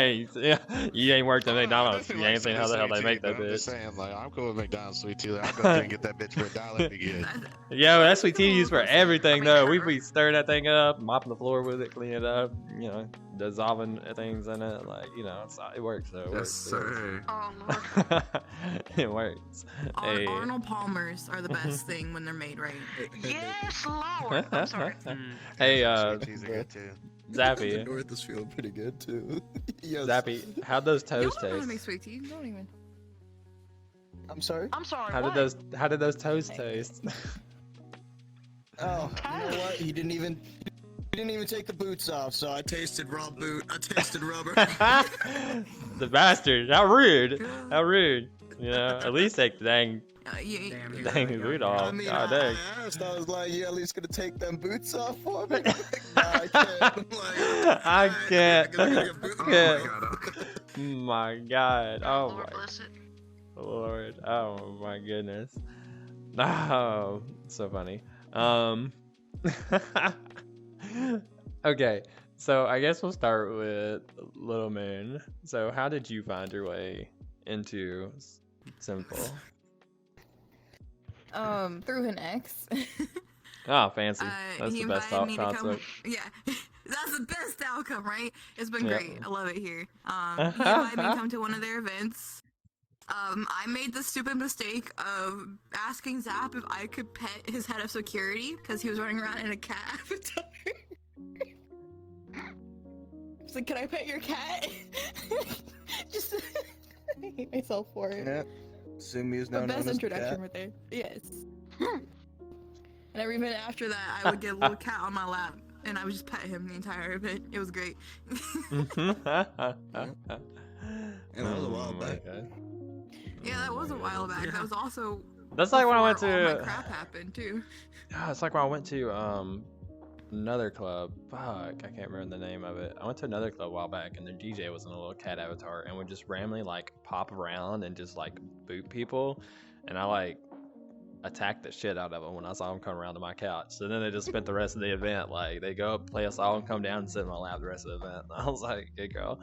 ain't worked at McDonald's. Nothing You like ain't seen how the sweet hell they tea, make but that I'm just bitch. saying, like, I'm cool with McDonald's sweet tea. Like, I'll go through and get that bitch for $1. Be good. Yo, that sweet tea used for everything though. We be stirring that thing up, mopping the floor with it, cleaning it up, you know, dissolving things in it. Like, you know, it works though. It Yes, works. It works. sir. Oh lord. It works. Hey. Arnold Palmers are the best thing when they're made right. Yes, Lord. I'm sorry. Hey, Sweet teas are good too. Zappy. North is feeling pretty good too. Yes. Zappy, how'd those Y'all toes don't know how to make taste? sweet tea. Don't even. I'm sorry. I'm sorry. How what? did those toes taste? Oh, you know what? He didn't even take the boots off, so I tasted raw boot. I tasted rubber. The bastard! How rude! How rude! You know, at least take the dang Damn, you dang really got boot me. off. I mean, God I dang. asked. I was like, "You at least gonna take them boots off for me?" Nah, I can't. I'm like, I can't. I gotta get a boot Oh can't. my god. My God! Oh Lord my bless it. Lord! Oh my goodness! Oh, so funny. Okay, so I guess we'll start with Little Moon. So, how did you find your way into Sinful? Through an ex. Oh, fancy. That's He the best invited me to come. concept. Yeah, that's the best outcome, right? It's been Yeah. great. I love it here. He invited me to come to one of their events. I made the stupid mistake of asking Zap if I could pet his head of security because he was running around in a cat avatar. I was like, "Can I pet your cat?" Just I hate myself for it. Yeah. Sumi is The now known best as the introduction cat. right there. Yes. And every minute after that, I would get a little cat on my lap, and I would just pet him the entire event. It was great. And that was a while Oh my back. God. Yeah, that was a while back. That was also That's like when I went before all my to. crap happened too. It's like when I went to another club. Fuck, I can't remember the name of it. I went to another club a while back, and their DJ was in a little cat avatar and would just randomly like pop around and just like boot people, and I like attacked the shit out of them when I saw them come around to my couch. So then they just spent the rest of the event like they go up, play a song, come down, and sit in my lap the rest of the event. And I was like, good girl.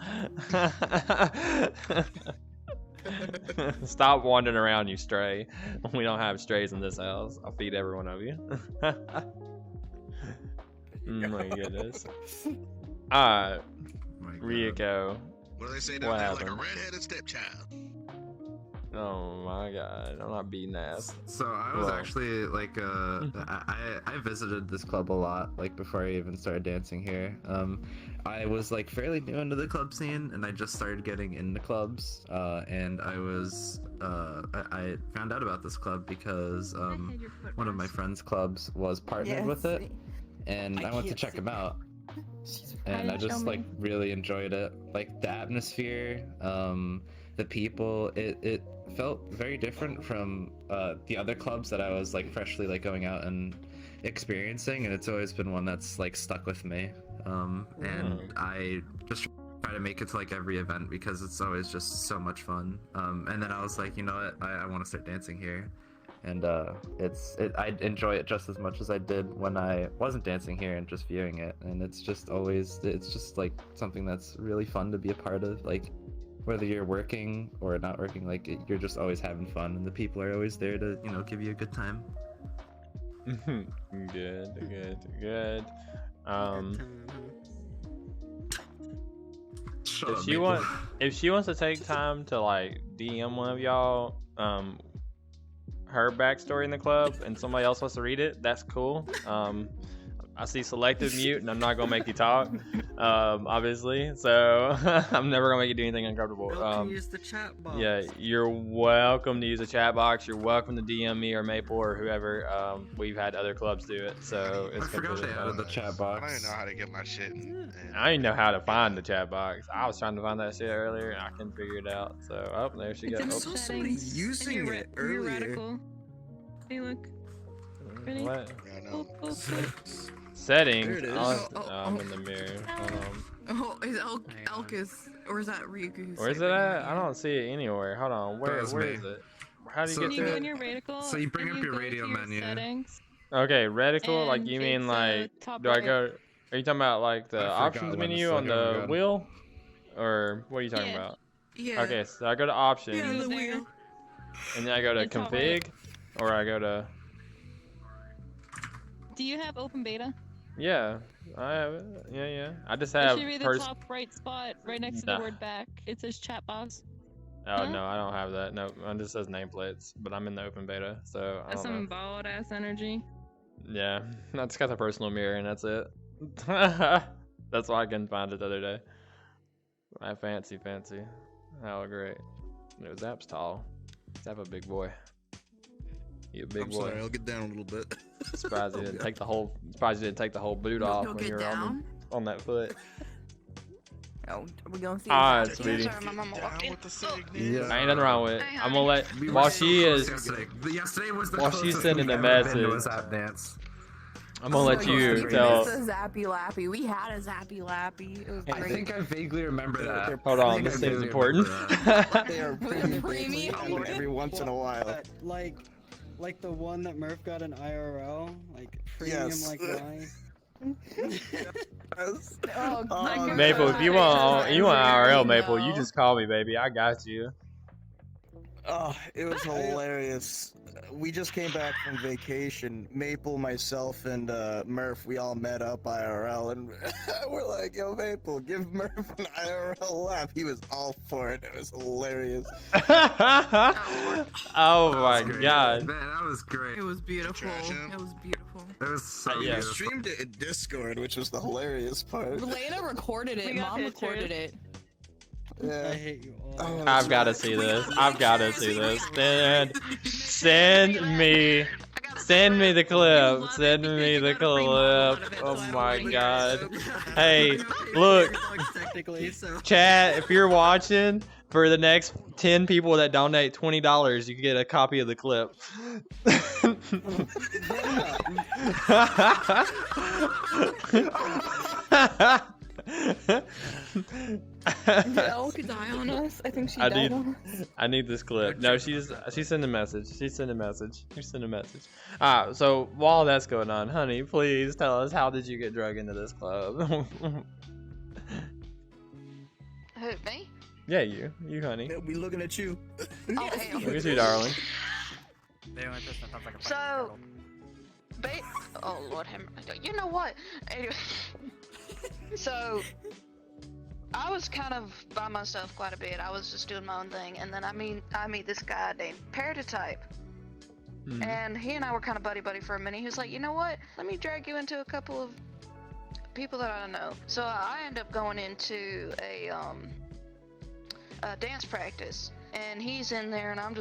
Stop wandering around, you stray. We don't have strays in this house. I'll feed every one of you. My goodness. Alright, My God. Ryuko. What do they say What down there? Like a happened? redheaded stepchild. Oh my god, I'm not beating ass. So I was Well. actually like I visited this club a lot like before I even started dancing here. I was like fairly new into the club scene and I just started getting into clubs. And I was I found out about this club because one of my friends' clubs was partnered with it, and I went to check him out. And I just like really enjoyed it, like the atmosphere, the people. It felt very different from the other clubs that I was like freshly like going out and experiencing, and it's always been one that's like stuck with me. And I just try to make it to like every event because it's always just so much fun. And then I was like, you know what, I want to start dancing here. And I enjoy it just as much as I did when I wasn't dancing here and just viewing it. And it's just like something that's really fun to be a part of. Like whether you're working or not working, like you're just always having fun, and the people are always there to give you a good time. Good. Shut If up, she Maple. if she wants to take time to like DM one of y'all, her backstory in the club, and somebody else wants to read it, that's cool. I see selective mute, and I'm not gonna make you talk, obviously. So I'm never gonna make you do anything uncomfortable. Y'all can use the chat box. Yeah, you're welcome to use a chat box. You're welcome to DM me or Maple or whoever. We've had other clubs do it, so it's I forgot completely they added fine. the chat I box. don't even know how to get my shit. I don't even know how to find the chat box. I was trying to find that shit earlier, and I couldn't figure it out. So, oh, there she It's in goes. the I saw somebody settings. using And it you're earlier. radical. Hey, look. Ready? What? Yeah, I Oh, know. oh, oh. Settings? There it is. I'm in the mirror. Hold on. Oh, is Hang on. Elkis, or is that Ryuku? who's Where's it typing at? right I now? don't see it anywhere. Hold on. Where was where me. is it? How do you So- When get you to go it? in your radical, So you bring and up your go to radio menu. Settings, Okay, reticle. Like and you mean it's, like? top Do I right. go? Are you talking about like the I forgot options one menu on second, oh my the God. wheel, or what are you talking Yeah. about? Yeah. Okay, so I go to options, Yeah, You the there. wheel. and then I go to It's top config, right. or I go to Do you have open beta? yeah. I have it. Yeah. I just It have should be the top right spot, right next to Nah. the word back. It says chat box. Oh Huh? no, I don't have that. No, it just says nameplates, but I'm in the open beta, so I That's don't know. some bald ass energy. Yeah, that's got the personal mirror, and that's it. That's why I couldn't find it the other day. My fancy. How great. It was Zap's tall. Zap a big boy. You a big I'm boy. sorry, I'll get down a little bit. Surprised you didn't take the whole. Surprised you didn't take the whole boot off You'll when you get were down. on that foot. Oh, are we gonna see? All right, his sweetie. Sorry, my mama walked in. Yeah. I ain't nothing wrong with it. Hey, I'm honey. gonna let We were while so she close is. Yesterday was the while she's closest sending we've the ever been to a message. Zap dance. I'm gonna let you tell. It's a Zappy Lappy. We had a Zappy Lappy. It was I great. think I vaguely remember that. Hold I on, think this I seems vaguely important. remember that. They are Premium. premium every once in a while. But, like the one that Murph got in IRL, like premium, Yes. like wine. Oh, my Maple, if you want gosh. IRL, No. Maple, you just call me, baby. I got you. Oh, it was hilarious. We just came back from vacation. Maple, myself, and Murph, we all met up IRL, and we're like, "Yo, Maple, give Murph an IRL laugh." He was all for it. It was hilarious. Oh my Great. god. Man, that was great. It was beautiful. Trash him. It was beautiful. It was so Yeah. We beautiful. streamed it in Discord, which was the hilarious part. Lena recorded it. We got Mom pictures. recorded it. I Yeah. hate you all. Oh, I've got to see this. I've got to see this. Send me the clip. Send me the clip. Oh my god. Hey, look, Technically, so. chat, if you're watching, for the next 10 people that donate $20, you can get a copy of the clip. Elle could die on us. I think she I died need- on us. I need this clip. No, she sent a message. She sent a message. Alright, so while that's going on, honey, please tell us, how did you get drug into this club? Who, me? Yeah, you, honey. They'll be looking at you. Oh, hell. Look at you, darling. So, oh Lord, you know what? Anyway, so I was kind of by myself quite a bit. I was just doing my own thing, and then I meet this guy named Paratype, and he and I were kind of buddy for a minute. He was like, you know what? Let me drag you into a couple of people that I know. So I end up going into a dance practice, and he's in there, and I'm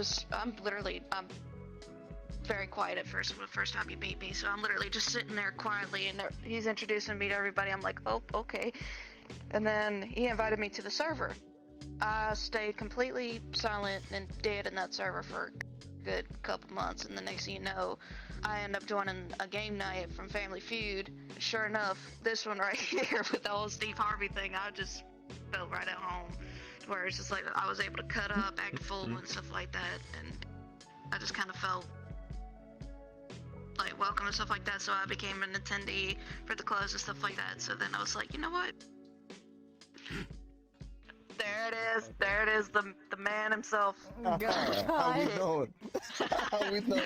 very quiet at first, the first time you meet me, so I'm literally just sitting there quietly, and he's introducing me to everybody. I'm like, oh, okay. And then he invited me to the server. I stayed completely silent and dead in that server for a good couple months, and the next thing you know, I end up joining a game night from Family Feud. Sure enough, this one right here with the whole Steve Harvey thing, I just felt right at home, where it's just like I was able to cut up, act full, and stuff like that, and I just kind of felt like welcome and stuff like that, so I became an attendee for the clubs and stuff like that. So then I was like, you know what? There it is, the man himself. How we doing? How we doing?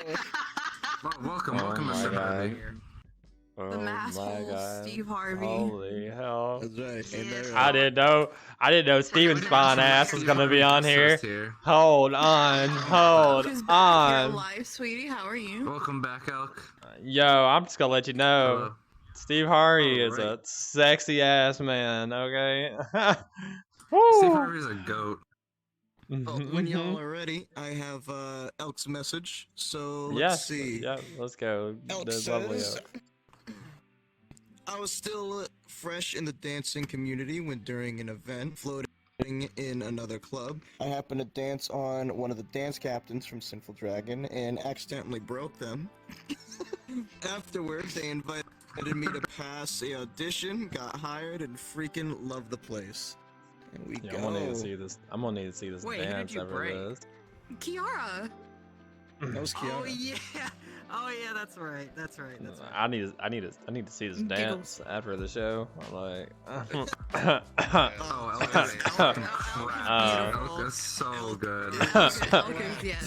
Well, welcome Oh to my Mr. God. Harvey. Oh The my masshole god. Steve Harvey. Holy hell. That's right. Ain't that Yes. right? I didn't know Steven's fine ass was gonna be on here. Here. Hold on. She's back here On. live, sweetie. How are you? Welcome back, Elk. Yo, I'm just gonna let you know. Hello. Steve Harvey Oh, is a right. sexy ass man, okay? Steve Harvey's a goat. Well, when y'all are ready, I have Elk's message. So let's Yes. see. Yeah, let's go. Elk The lovely says, Elk. I was still fresh in the dancing community when during an event floating in another club, I happened to dance on one of the dance captains from Sinful Dragon and accidentally broke them. Afterwards, they invited me to pass the audition, got hired, and freaking loved the place. And we Yeah, go. I'm gonna need to see this. I'm gonna need to see this Wait, who did dance you after break? this. Kiara. That was Kiara. Oh yeah. Oh yeah, that's right. That's right. That's right. I need to see this Giggles. dance after the show. I'm like, Oh, Elk is fucking crap. Uh, Elk is so good. Yes.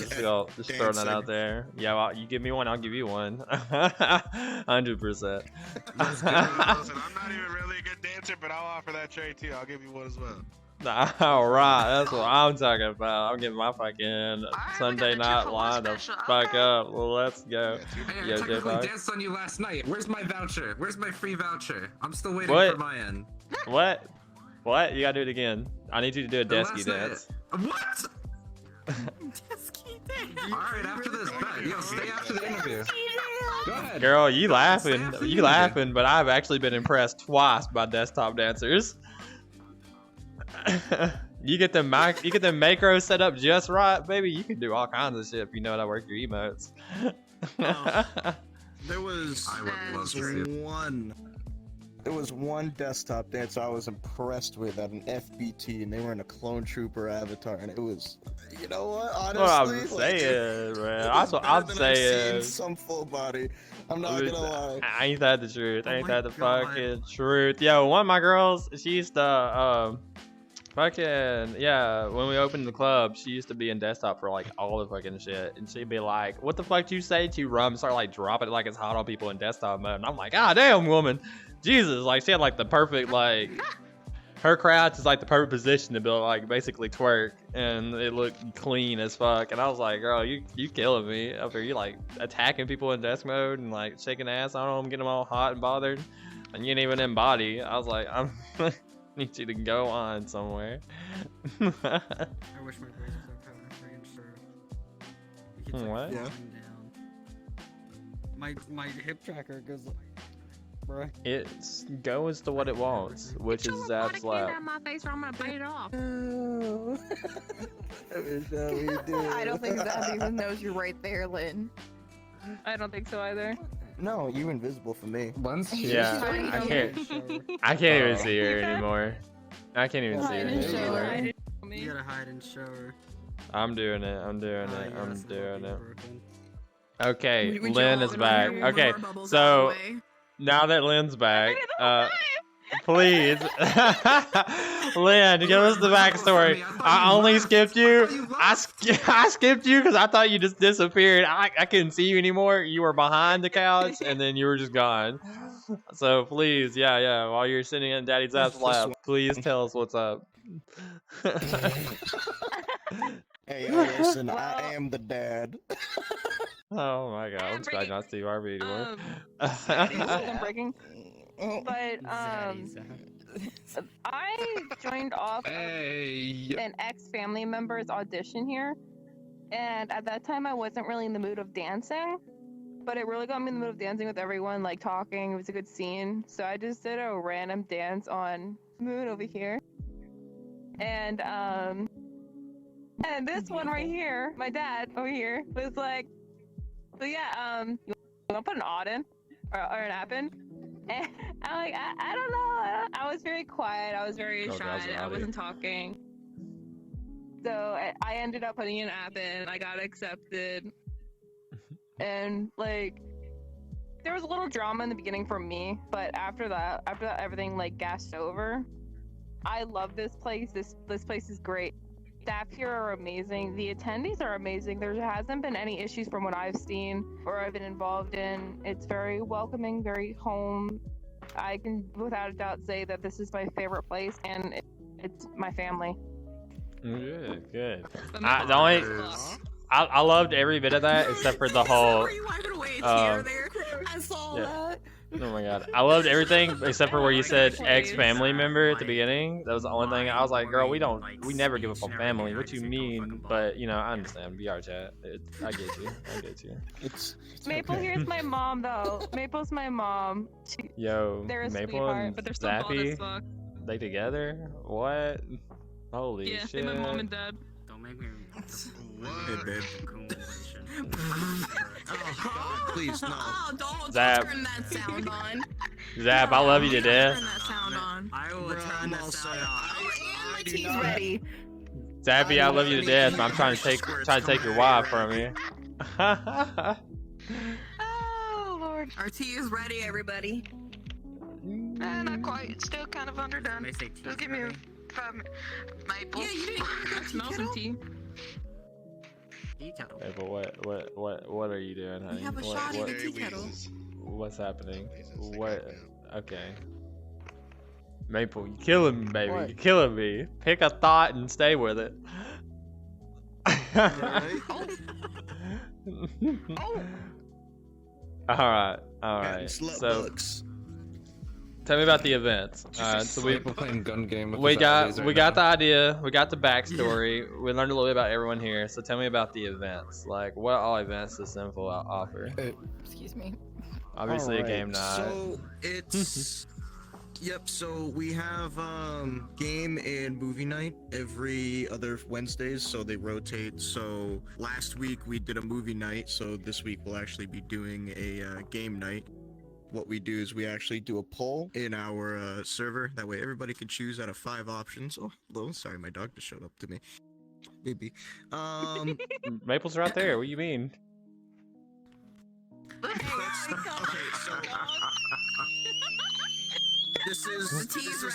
just throwing that out there. Yeah, well, you give me one, I'll give you one. 100%. Listen, I'm not even really a good dancer, but I'll offer that trade too. I'll give you one as well. All right, that's what I'm talking about. I'm getting my fucking Alright, Sunday we got the night 2-for-1 line the special. fuck Okay. up. Well, let's go. Hey, I Yo, technically J-Dog. danced on you last night. Where's my voucher? Where's my free voucher? I'm still waiting What? for my end. What? What? You gotta do it again. I need you to do a The desky last night- dance. What? Desky dance. Alright, after this, bet. Yo, stay after the interview. Go ahead. Girl, you Stay laughing. after the You interview. laughing, but I've actually been impressed twice by desktop dancers. You get the macros set up just right, baby. You can do all kinds of shit if you know how to work your emotes. There was I would love to see it. There was one desktop dance I was impressed with at an FBT, and they were in a clone trooper avatar, and it was, you know what? Honestly, What I'm like, saying, it man. was That's what better I'm than I've seen saying. some full body. I'm not gonna lie. Ain't that the truth? Oh Ain't my that the God. fucking truth? Yo, one of my girls, she used to fucking yeah, when we opened the club, she used to be in desktop for like all the fucking shit, and she'd be like, "What the fuck you say to rum?" Start like dropping it like it's hot on people in desktop mode, and I'm like, "Ah, damn, woman, Jesus!" Like she had like the perfect like. Her crouch is like the perfect position to be like basically twerk, and it looked clean as fuck. And I was like, "Girl, you killing me up here. You like attacking people in desk mode and like shaking ass on them, getting them all hot and bothered, and you ain't even in body." I was like, "I'm need you to go on somewhere." I wish my braces up had a friggin' shirt. You can, What? Yeah. My hip tracker goes, bruh. It goes to what it wants, which is Zap's lap. my face or I'm gonna bite it off. I don't think Zab even knows you're right there, Lynn. I don't think so either. No, you invisible for me. Once Yeah, She's I can't. Shower. I can't even see her anymore. I can't even see her Hide and show anymore. her. You gotta hide and show her. I'm doing it. I'm doing Ah, it. yeah, I'm that's a little doing bit it. broken. Okay, We Lynn chill is out back. and one of Okay, our bubbles so out of the way. now that Lynn's back, please, Lynn, give us the backstory. I only skipped you. I skipped you because I thought you just disappeared. I couldn't see you anymore. You were behind the couch and then you were just gone. So please, yeah, while you're sitting in Daddy Zap's lap, please tell us what's up. Hey, listen, I am the dad. Oh my god, I'm surprised not Steve Harvey anymore. I'm breaking. But Zaddy Zap. I joined off Hey. an ex-family member's audition here, and at that time I wasn't really in the mood of dancing, but it really got me in the mood of dancing with everyone, like talking. It was a good scene, so I just did a random dance on Moon over here, and this one right here, my dad over here was like, so yeah, you want to put an odd in or an app in? And I'm like, I don't know. I was very quiet. I was very Oh, that was shy. an I oddie. wasn't talking. So I ended up putting an app in. I got accepted. And like, there was a little drama in the beginning for me, but after that everything like gassed over. I love this place. This place is great. Staff here are amazing. The attendees are amazing. There hasn't been any issues from what I've seen or I've been involved in. It's very welcoming, very home. I can without a doubt say that this is my favorite place, and it's my family. Good. But I- my the only- heart is fucked. I loved every bit of that except for the whole. Were you wiping away a tear um, there? I saw yeah. that. Oh my god, I loved everything except for where you said ex-family member at the beginning. That was the only thing. I was like, girl, we never give up on family. What you mean? But you know, I understand. VR chat. I get you. It's Maple, okay. here's my mom though. Maple's my mom. Yo, They're a Maple sweetheart, and But they're still bald as Zappy, fuck. they together? What? Holy Yeah, shit! they my mom and dad. Don't make me. Hey, babe. Oh, Please, no. Oh, don't Zap. turn that sound on. Zap, I love you to Don't death. Turn that sound on. I will Bro, turn I'm that all sound set. on. My do tea's not- ready. Zappy, I love you to death, but I'm trying to take your wife from you. Oh lord. Our tea is ready, everybody. Not quite. It's still kind of underdone. They say tea's Just give me ready. 5 Maple. Yeah, you didn't Smell some tea. Tea kettle. Hey, but what are you doing, honey? have a What- shot in what- the tea kettle. What's happening? What? Okay. Maple, you killing me, baby. What? You're killing me. Pick a thought and stay with it. Right? All right. Getting slut So, bucks. tell me about the events. All right. So We're playing gun game with we his allies got right the now. idea. We got the backstory. We learned a little bit about everyone here. So tell me about the events. Like, what all events does Sinful offer? Excuse me. Obviously, a Alright, game night. So it's yep. So we have game and movie night every other Wednesdays. So they rotate. So last week we did a movie night. So this week we'll actually be doing a game night. What we do is we actually do a poll in our server. That way everybody can choose out of 5 options. Oh, hello. Sorry, my dog just showed up to me. Baby. Maple's right there. What do you mean? Okay, so this is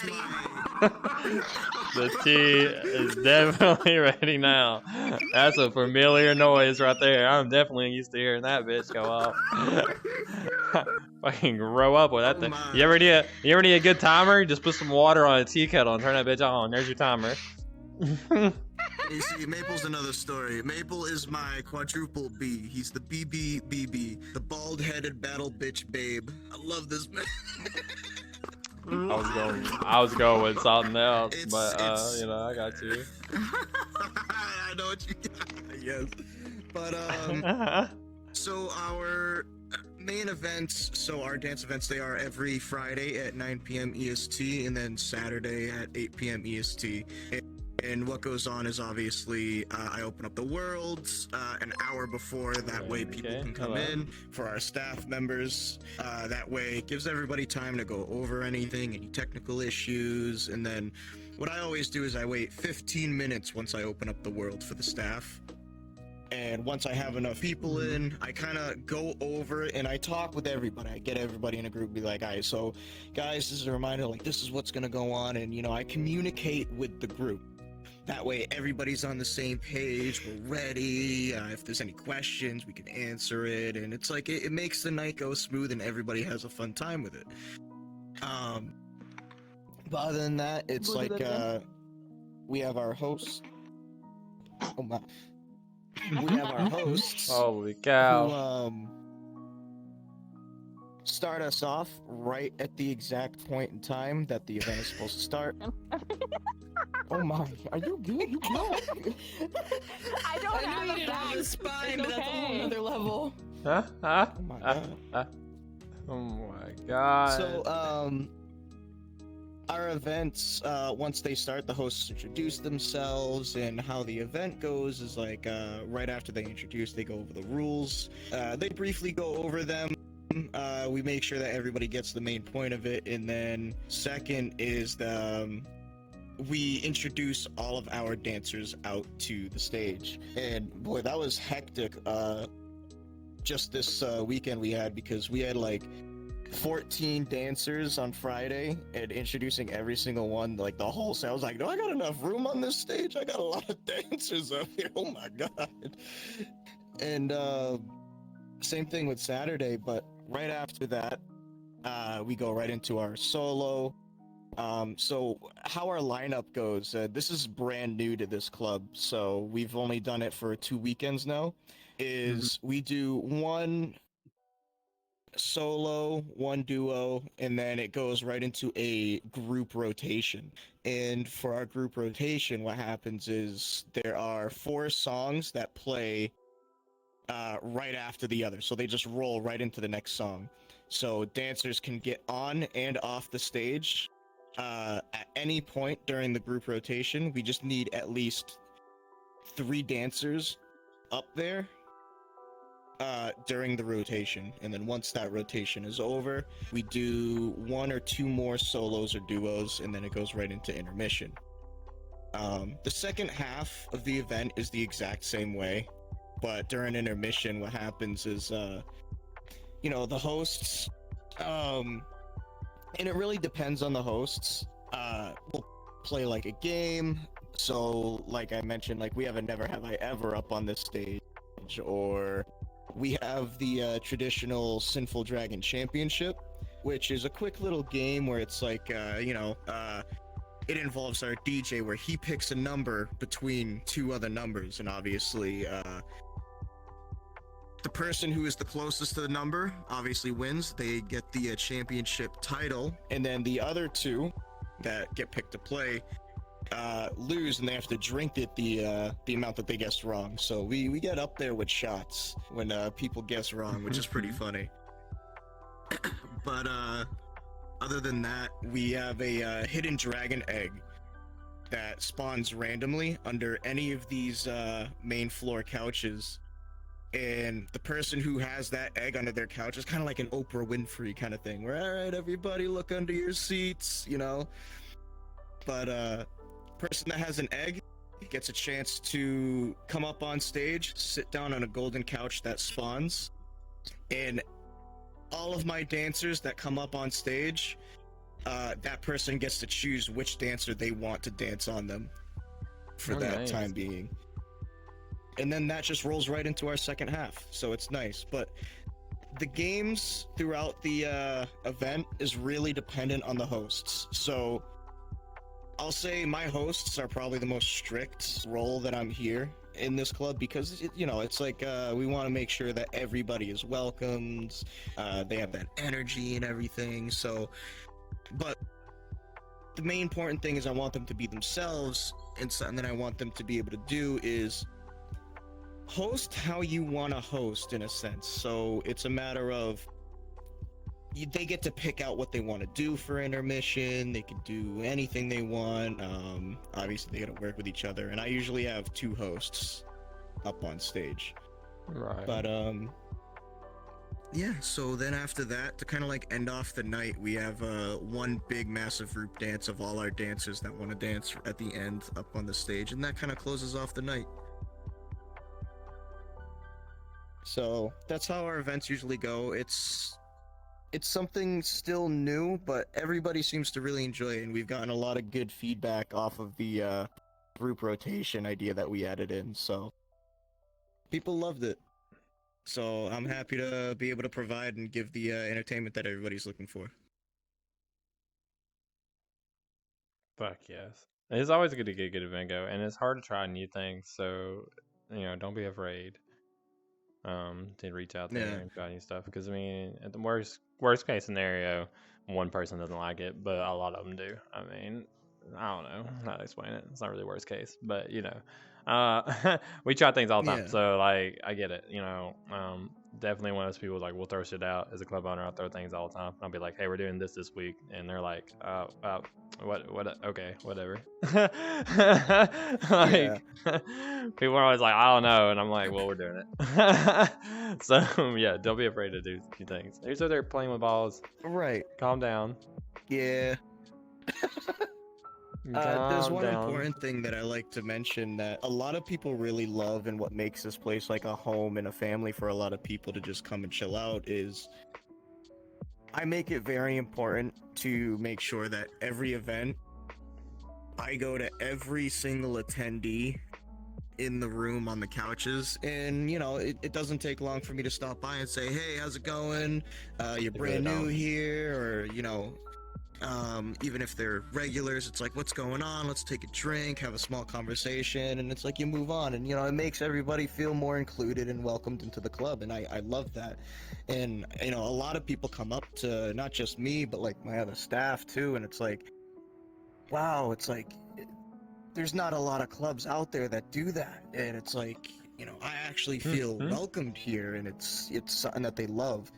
my The tea is definitely ready now. That's a familiar noise right there. I'm definitely used to hearing that bitch go off. Fucking grow up with that thing. You ever need a good timer? Just put some water on a tea kettle and turn that bitch on. There's your timer. You see, Maple's another story. Maple is my quadruple B. He's the BB, the bald-headed battle bitch babe. I love this man. I was going with something else, It's- but it's- you know, I got you. I know what you yes. But so our main events, so our dance events, they are every Friday at 9 p.m. EST and then Saturday at 8 p.m. EST. And what goes on is obviously I open up the worlds an hour before. That way people can come in for our staff members. That way it gives everybody time to go over anything, any technical issues. And then what I always do is I wait 15 minutes once I open up the world for the staff. And once I have enough people in, I kind of go over it and I talk with everybody. I get everybody in a group, be like, all right, so guys, this is a reminder, like, this is what's going to go on. And, you know, I communicate with the group. That way everybody's on the same page, we're ready. If there's any questions, we can answer it. And it's like, it makes the night go smooth and everybody has a fun time with it. But other than that, it's like, we have our hosts. Oh my. We have our hosts. Holy cow. Who, start us off right at the exact point in time that the event is supposed to start. Oh my, are you good? You good? I don't have a bad spine, but that's a whole other level. Huh? Oh my god. Oh my god. So, our events, once they start, the hosts introduce themselves, and how the event goes is like, right after they introduce, they go over the rules. They briefly go over them. We make sure that everybody gets the main point of it, and then second is we introduce all of our dancers out to the stage. And boy, that was hectic. Just this weekend we had, because we had like 14 dancers on Friday, and introducing every single one, like the whole set. I was like, do I got enough room on this stage? I got a lot of dancers up here. Oh my god. And same thing with Saturday, but right after that, we go right into our solo. So how our lineup goes, this is brand new to this club, so we've only done it for 2 weekends now, is we do one solo, one duo, and then it goes right into a group rotation. And for our group rotation, what happens is there are 4 songs that play right after the other, so they just roll right into the next song. So dancers can get on and off the stage at any point during the group rotation. We just need at least 3 dancers up there during the rotation, and then once that rotation is over, we do 1 or 2 more solos or duos, and then it goes right into intermission. The second half of the event is the exact same way, but during intermission, what happens is, you know, the hosts, and it really depends on the hosts, we'll play like a game. So like I mentioned, like we have a Never Have I Ever up on this stage, or we have the traditional Sinful Dragon Championship. which is a quick little game where it's like, it involves our DJ where he picks a number between two other numbers, and obviously, the person who is the closest to the number obviously wins. They get the championship title, and then the other two that get picked to play lose, and they have to drink it the amount that they guessed wrong. So we get up there with shots when people guess wrong, which is pretty funny. But other than that, we have a hidden dragon egg that spawns randomly under any of these main floor couches. And the person who has that egg under their couch is kind of like an Oprah Winfrey kind of thing, where, all right, everybody look under your seats, you know? But person that has an egg gets a chance to come up on stage, sit down on a golden couch that spawns, and all of my dancers that come up on stage, that person gets to choose which dancer they want to dance on them for that nice. time being. And then that just rolls right into our second half, so it's nice. But the games throughout the event is really dependent on the hosts. So I'll say my hosts are probably the most strict role that I'm here in this club, because it's like we want to make sure that everybody is welcomed, they have that energy and everything. So, but the main important thing is I want them to be themselves, and something that I want them to be able to do is host how you want to host, in a sense. So it's a matter of they get to pick out what they want to do for intermission. They can do anything they want. Obviously they got to work with each other, and I usually have two hosts up on stage. Right. But yeah, so then after that, to kind of like end off the night, we have one big massive group dance of all our dancers that want to dance at the end up on the stage, and that kind of closes off the night. So that's how our events usually go. It's something still new, but everybody seems to really enjoy it, and we've gotten a lot of good feedback off of the group rotation idea that we added in, so people loved it. So I'm happy to be able to provide and give the entertainment that everybody's looking for. Fuck yes. It's always good to get a good event go, and it's hard to try new things, so don't be afraid to reach out there and try new stuff, because I mean, at the worst case scenario, one person doesn't like it, but a lot of them do. I mean, I don't know how to explain it. It's not really worst case, but we try things all the time. Yeah. So like, I get it. Definitely one of those people like, we'll throw shit out. As a club owner, I'll throw things all the time. I'll be like, hey, we're doing this week, and they're like, what? Okay, whatever. Like, people are always like, I don't know, and I'm like, well, we're doing it. So yeah, don't be afraid to do a few things. You're so there playing with balls. Right. Calm down. Yeah. There's one down. important thing that I like to mention that a lot of people really love, and what makes this place like a home and a family for a lot of people to just come and chill out, is I make it very important to make sure that every event, I go to every single attendee in the room on the couches, and it doesn't take long for me to stop by and say, hey, how's it going? You're brand new here, or even if they're regulars, it's like, what's going on? Let's take a drink, have a small conversation, and it's like you move on, and it makes everybody feel more included and welcomed into the club, and I love that. And a lot of people come up to not just me, but like my other staff too, and it's like, wow, it's like there's not a lot of clubs out there that do that, and it's like, I actually feel welcomed here, and it's something that they love.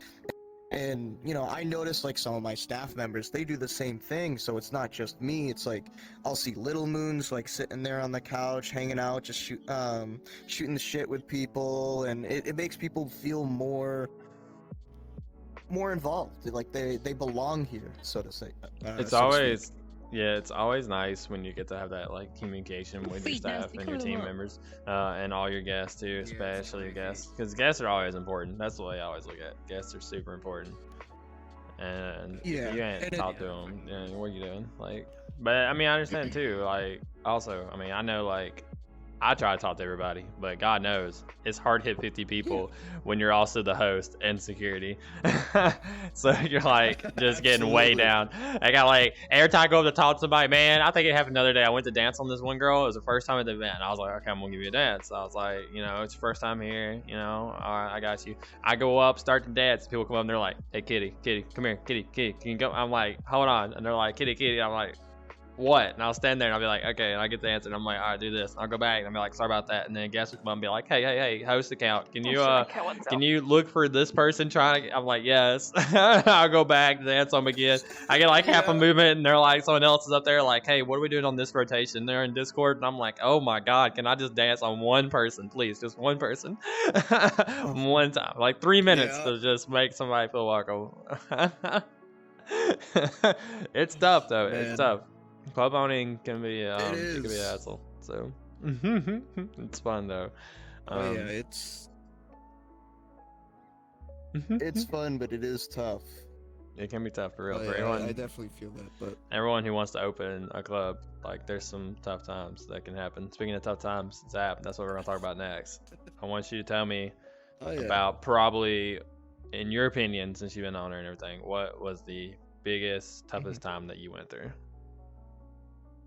And I notice like some of my staff members, they do the same thing, so it's not just me. It's like I'll see Little Moons like sitting there on the couch hanging out, just shooting the shit with people, and it makes people feel more involved, like they belong here, so to say. It's always it's always nice when you get to have that like communication with your staff and your team members, and all your guests too, especially your guests, because guests are always important. That's the way I always look at it. Guests are super important, and if you ain't talk to them, what are you doing? Like, but I mean, I understand too. Like, also, I mean, I know like I try to talk to everybody, but God knows it's hard to hit 50 people when you're also the host and security. So you're like just getting way Absolutely. down. I got like every time I go up to talk to somebody, man, I think it happened the other day. I went to dance on this one girl. It was the first time at the event. I was like, okay, I'm gonna give you a dance. I was like, you know, it's your first time here, you know, all right, I got you. I go up, start to dance. People come up and they're like, hey, kitty, come here, kitty, can you go? I'm like, hold on. And they're like, kitty. I'm like, what? And I'll stand there and I'll be like, okay, and I get the answer and I'm like, all right, do this. And I'll go back and I'll be like, sorry about that. And then guest will come up and be like, hey, host account, can you look for this person trying to? I'm like, yes. I'll go back, dance on them again. I get like half a movement and they're like, someone else is up there like, hey, what are we doing on this rotation? They're in Discord and I'm like, oh my God, can I just dance on one person, please? Just one person. One time. Like 3 minutes to just make somebody feel welcome. It's tough though. Man. It's tough. Club owning can be it can be an is. hassle. So it's fun though. Oh yeah, it's fun, but it is tough. It can be tough for real. Oh, For yeah, everyone, I definitely feel that. But everyone who wants to open a club, like there's some tough times that can happen. Speaking of tough times, Zap, that's what we're gonna talk about next. I want you to tell me about probably, in your opinion, since you've been on her and everything, what was the biggest, toughest time that you went through?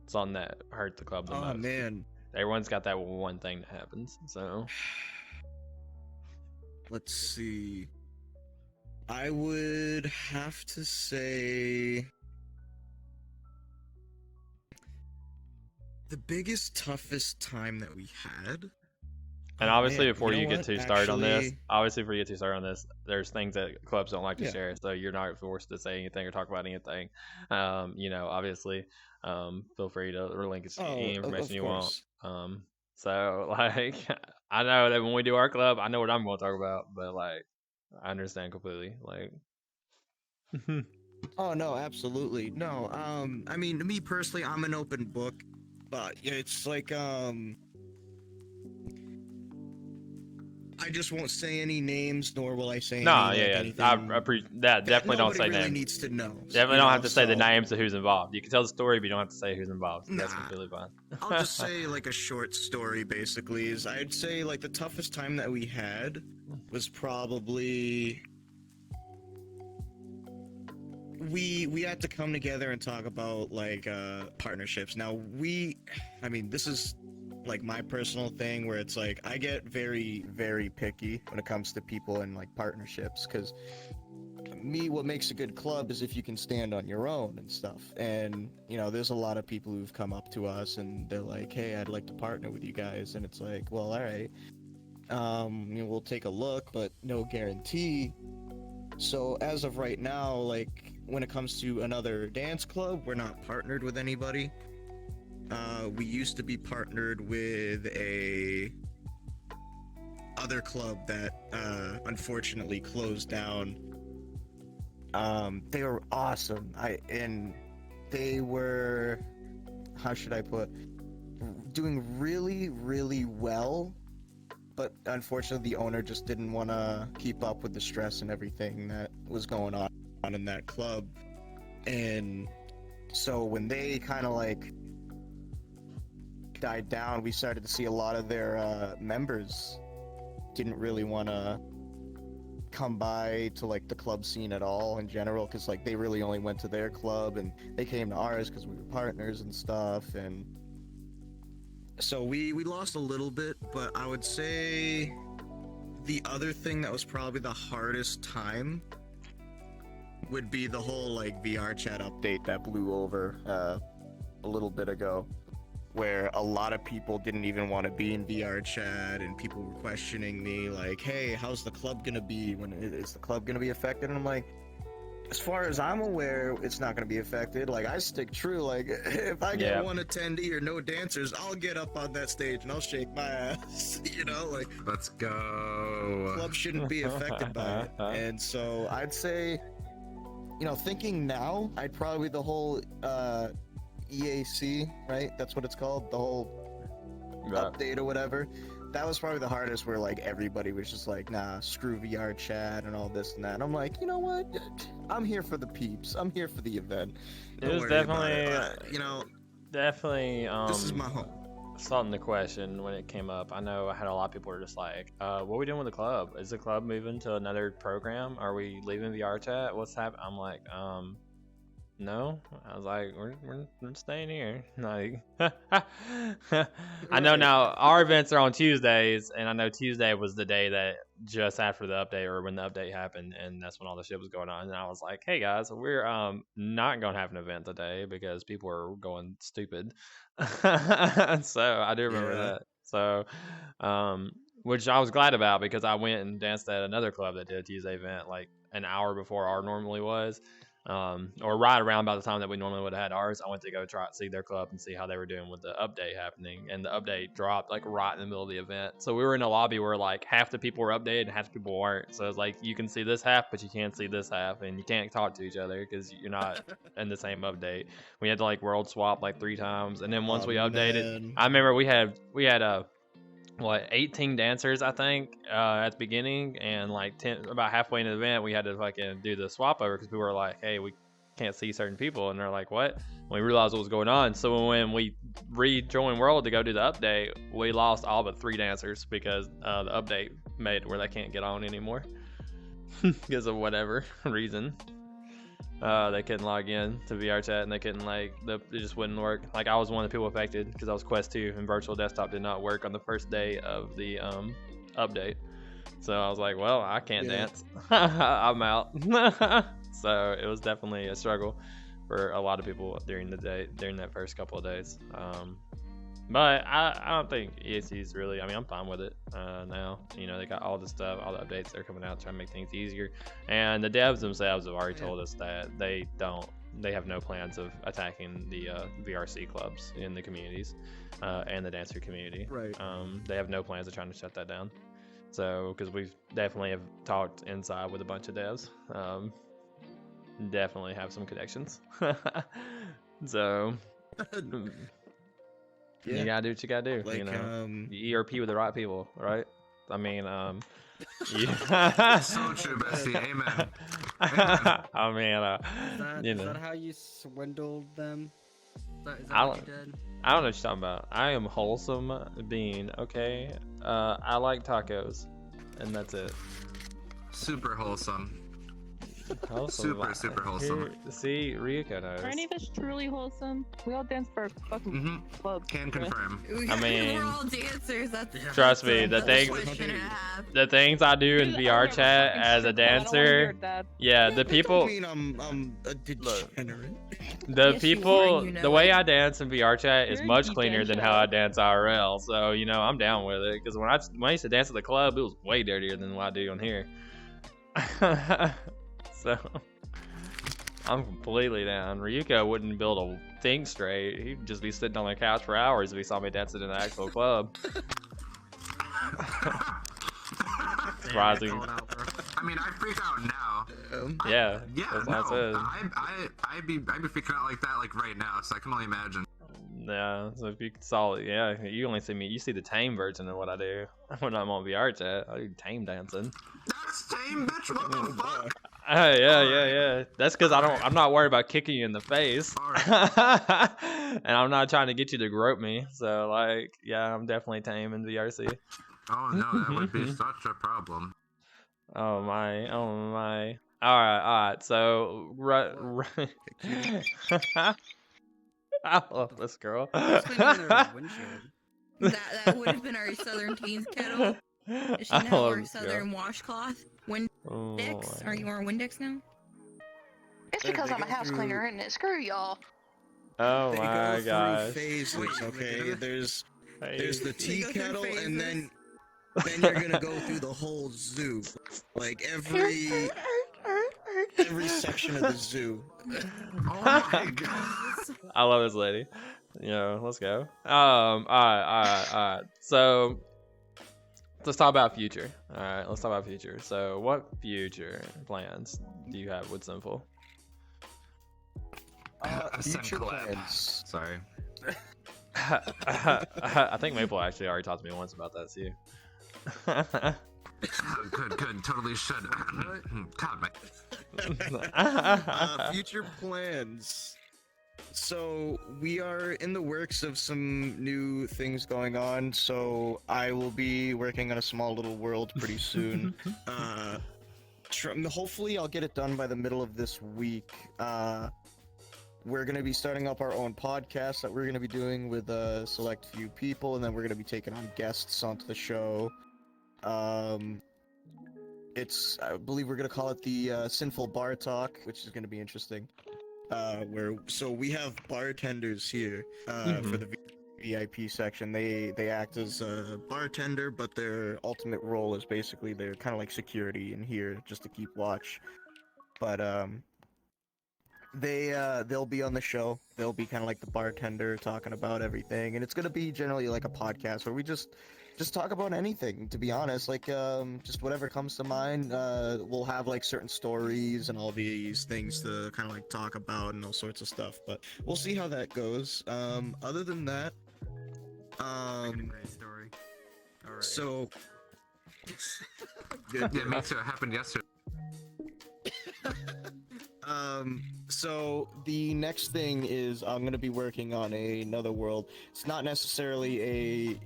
Something that hurt the club the most. Oh man, everyone's got that one thing that happens. So let's see. I would have to say the biggest, toughest time that we had. And obviously, man, before you you know get what? too started on this, Actually- there's things that clubs don't like to share, so you're not forced to say anything or talk about anything. You know, obviously, feel free to relinquish any information you want. So like, I know that when we do our club, I know what I'm going to talk about, but like, I understand completely. Like, Oh no, absolutely no. I mean, me personally, I'm an open book, but it's like I just won't say any names, nor will I say anything. I appreciate that. Definitely don't say really names. Needs to know. Definitely don't have to say the names of who's involved. You can tell the story, but you don't have to say who's involved. So that's completely fine. I'll just say like a short story. Basically, is I'd say like the toughest time that we had was probably we had to come together and talk about like partnerships. Now I mean, this is like my personal thing where it's like I get very, very picky when it comes to people and like partnerships, because what makes a good club is if you can stand on your own and stuff. And you know, there's a lot of people who've come up to us and they're like, hey, I'd like to partner with you guys, and it's like, well, all right, you know, we'll take a look, but no guarantee. So as of right now, like when it comes to another dance club, we're not partnered with anybody. We used to be partnered with a other club that unfortunately closed down. They were awesome. They were, how should I put, doing really, really well, but unfortunately the owner just didn't want to keep up with the stress and everything that was going on in that club. And so when they kind of like died down, we started to see a lot of their members didn't really want to come by to like the club scene at all in general, because like they really only went to their club and they came to ours because we were partners and stuff. And so we lost a little bit, but I would say the other thing that was probably the hardest time would be the whole like VR chat update that blew over a little bit ago, where a lot of people didn't even want to be in VR chat, and people were questioning me like, hey, how's the club gonna be? Is the club gonna be affected? And I'm like, as far as I'm aware, it's not gonna be affected. Like, I stick true. Like, if I get one attendee or no dancers, I'll get up on that stage and I'll shake my ass. You know, like, let's go. Club shouldn't be affected by it. And so I'd say, you know, thinking now, I'd probably the whole EAC, right? That's what it's called, the whole update or whatever. That was probably the hardest, where like everybody was just like, nah, screw VR chat and all this and that. And I'm like, you know what? I'm here for the peeps. I'm here for the event. It was definitely, you know, definitely. This is my home. something to question when it came up. I know I had a lot of people were just like, what are we doing with the club? Is the club moving to another program? Are we leaving VR chat? What's happening? I'm like, no. I was like, we're staying here. Like, I know now our events are on Tuesdays, and I know Tuesday was the day that just after the update or when the update happened, and that's when all the shit was going on. And I was like, hey guys, we're not gonna have an event today because people are going stupid. So I do remember that. So, which I was glad about because I went and danced at another club that did a Tuesday event like an hour before our normally was. Or right around about the time that we normally would have had ours. I went to go try to see their club and see how they were doing with the update happening, and the update dropped like right in the middle of the event. So we were in a lobby where like half the people were updated and half the people weren't. So it's like you can see this half, but you can't see this half, and you can't talk to each other because you're not in the same update. We had to like world swap like 3 times, and then once we updated, man. I remember we had 18 dancers I think at the beginning, and like 10 about halfway into the event we had to fucking do the swap over because people were like, hey, we can't see certain people, and they're like, what? We realized what was going on. So when we rejoined world to go do the update, we lost all but 3 dancers because the update made it where they can't get on anymore because of whatever reason. They couldn't log in to VR chat, and they couldn't it just wouldn't work. Like I was one of the people affected because I was Quest 2 and virtual desktop did not work on the first day of the update. So I was like, well, I can't dance. I'm out. So it was definitely a struggle for a lot of people during that first couple of days. But I don't think EAC's really, I mean, I'm fine with it now. You know, they got all the stuff, all the updates that are coming out trying to make things easier. And the devs themselves have already told us that they have no plans of attacking the VRC clubs in the communities and the dancer community. Right. They have no plans of trying to shut that down. So, because we've definitely have talked inside with a bunch of devs. Definitely have some connections. So... Yeah. You gotta do what you gotta do. Like, you know, you ERP with the right people, right? I mean, So true, bestie. Amen. I mean, is that how you swindled them? Is that what you did? I don't know what you're talking about. I am wholesome being, okay? I like tacos, and that's it. Super wholesome. Super wholesome. See, Ryuko knows. Are any of us truly wholesome? We all dance for a fucking club. Can confirm. I mean, we're all dancers. That's trust me, the things I do in VR chat as a dancer, yeah, the people. I'm a degenerate. The people, the way I dance in VR chat is much cleaner than how I dance IRL. So you know, I'm down with it because when I used to dance at the club, it was way dirtier than what I do on here. So I'm completely down. Ryuko wouldn't build a thing straight. He'd just be sitting on the couch for hours if he saw me dancing in an actual club. Surprising. I mean, I freak out now. Yeah. That's what I said. I'd be freaking out like that like right now, so I can only imagine. Yeah, so if you saw it, yeah, you only see me. You see the tame version of what I do when I'm on VR chat. I do tame dancing. That's tame, bitch. What the fuck? Yeah. That's because I'm not worried about kicking you in the face, and I'm not trying to get you to grope me. So like, yeah, I'm definitely tame in VRC. Oh no, that would be such a problem. Oh my. All right. So I love this girl. That would have been our Southern Teens kettle. Is she now our Southern washcloth? Windex? Are you our Windex now? It's because I'm a house cleaner, isn't it? Screw y'all. Oh they my go gosh. through phases, okay? There's the tea kettle, and then you're gonna go through the whole zoo, like every section of the zoo. Oh my god! I love this lady. You know, let's go. All right. So let's talk about future. All right, let's talk about future. So, what future plans do you have with Sinful? Future plans. Sorry. I think Maple actually already talked to me once about that too. Good. Totally should. God, Future plans. So we are in the works of some new things going on. So I will be working on a small little world pretty soon. Hopefully I'll get it done by the middle of this week. We're going to be starting up our own podcast that we're going to be doing with a select few people, and then we're going to be taking on guests onto the show. I believe we're going to call it the Sinful Bar Talk, which is going to be interesting. So we have bartenders here for the VIP section. They act as a bartender, but their ultimate role is basically they're kind of like security in here just to keep watch. But they'll be on the show. They'll be kind of like the bartender talking about everything, and it's gonna be generally like a podcast where we just talk about anything, to be honest, like just whatever comes to mind. We'll have like certain stories and all these things to kind of like talk about and all sorts of stuff, but we'll see how that goes. Other than that, Great story. All right. so Yeah, me too. It happened yesterday. So the next thing is I'm gonna be working on another world. It's not necessarily a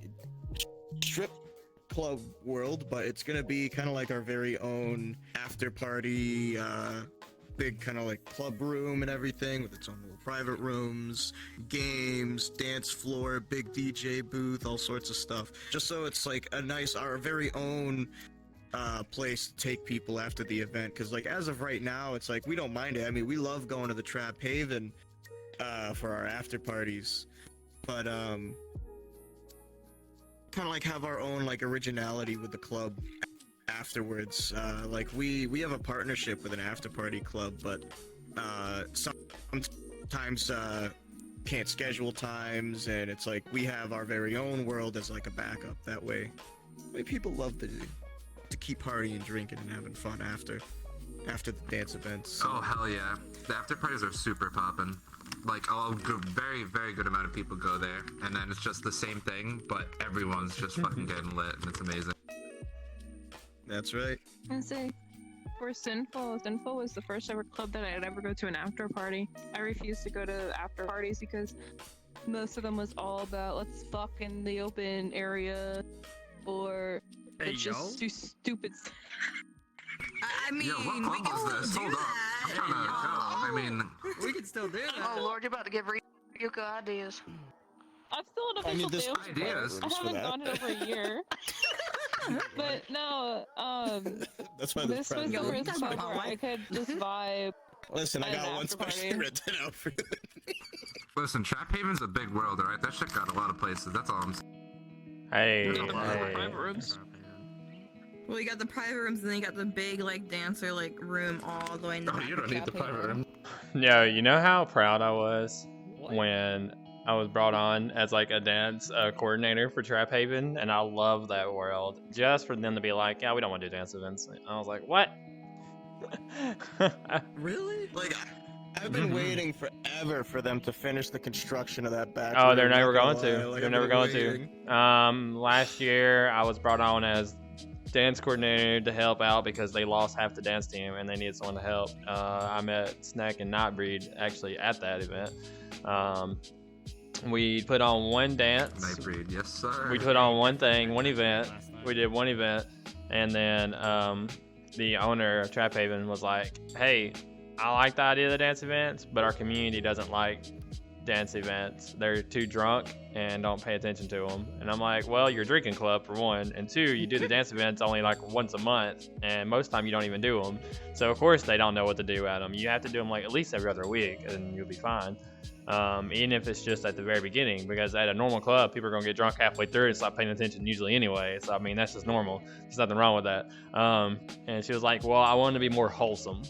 strip club world, but it's gonna be kind of like our very own after party, big kind of like club room and everything with its own little private rooms, games, dance floor, big DJ booth, all sorts of stuff. Just so it's like our very own place to take people after the event, because like as of right now it's like we don't mind it. I mean, we love going to the Trap Haven for our after parties, but kind of like have our own like originality with the club afterwards. Like we have a partnership with an after party club, but sometimes can't schedule times, and it's like we have our very own world as like a backup. That way people love to keep partying, drinking, and having fun after the dance events. So. Oh hell yeah! The after parties are super poppin'. Like very very good amount of people go there, and then it's just the same thing, but everyone's just fucking getting lit, and it's amazing. That's right. I say, for Sinful was the first ever club that I'd ever go to an after party. I refused to go to after parties because most of them was all about let's fuck in the open area, or let's just do stupid. I mean, Yo, what we club can was this? still do Hold up. I'm that. trying to go. I mean, We can still do that. Oh Lord, you're about to give Ryuko ideas. I'm still an I mean, official this dance ideas. player. I haven't gone in over a year. But no, That's why this was the Yo, first that's time my where I life. could just vibe. Listen, I At an got one after specially party. rented out for you. listen, Trap Haven's a big world, alright? That shit got a lot of places. That's all I'm saying. Hey, You got the hey. private rooms. Well, you got the private rooms, and then you got the big like dancer like room all the way in the Oh, back you of don't need the Trap private Haven. room. No, you know how proud I was when I was brought on as like a dance coordinator for Trap Haven, and I love that world. Just for them to be like, yeah, we don't want to do dance events. I was like, what? Really? Like, I've been waiting forever for them to finish the construction of that back. Oh, room, they're not never gonna going to. lie. Like, They're I've never been going waiting. to. Last year I was brought on as dance coordinator to help out because they lost half the dance team and they needed someone to help. I met Snack and Nightbreed actually at that event. We put on one dance. Nightbreed, yes sir. We put on one thing, one event. We did one event, and then the owner of Trap Haven was like, "Hey, I like the idea of the dance events, but our community doesn't like dance events. They're too drunk and don't pay attention to them." And I'm like, "Well, you're a drinking club for one, and two, you do the dance events only like once a month, and most time you don't even do them. So of course they don't know what to do at them. You have to do them like at least every other week, and you'll be fine." Even if it's just at the very beginning, because at a normal club, people are gonna get drunk halfway through and stop paying attention usually anyway. So I mean, that's just normal. There's nothing wrong with that. And she was like, "Well, I want it to be more wholesome.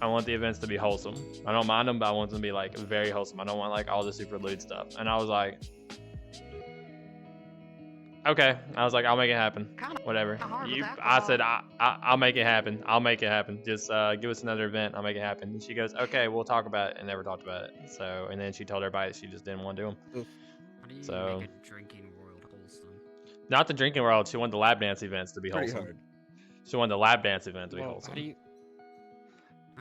I want the events to be wholesome. I don't mind them, but I want them to be like very wholesome. I don't want like all the super lewd stuff." And I was like, "Okay." I was like, "I'll make it happen. Whatever." hard with I said, alcohol. I'll make it happen. I'll make it happen. Just give us another event. I'll make it happen." And she goes, "Okay, we'll talk about it," and never talked about it. So, and then she told everybody that she just didn't want to do them. How do you So- make a drinking world wholesome? Not the drinking world. She wanted the lap dance events to be Pretty wholesome. hard. She wanted the lap dance event to be Well, wholesome. how do you?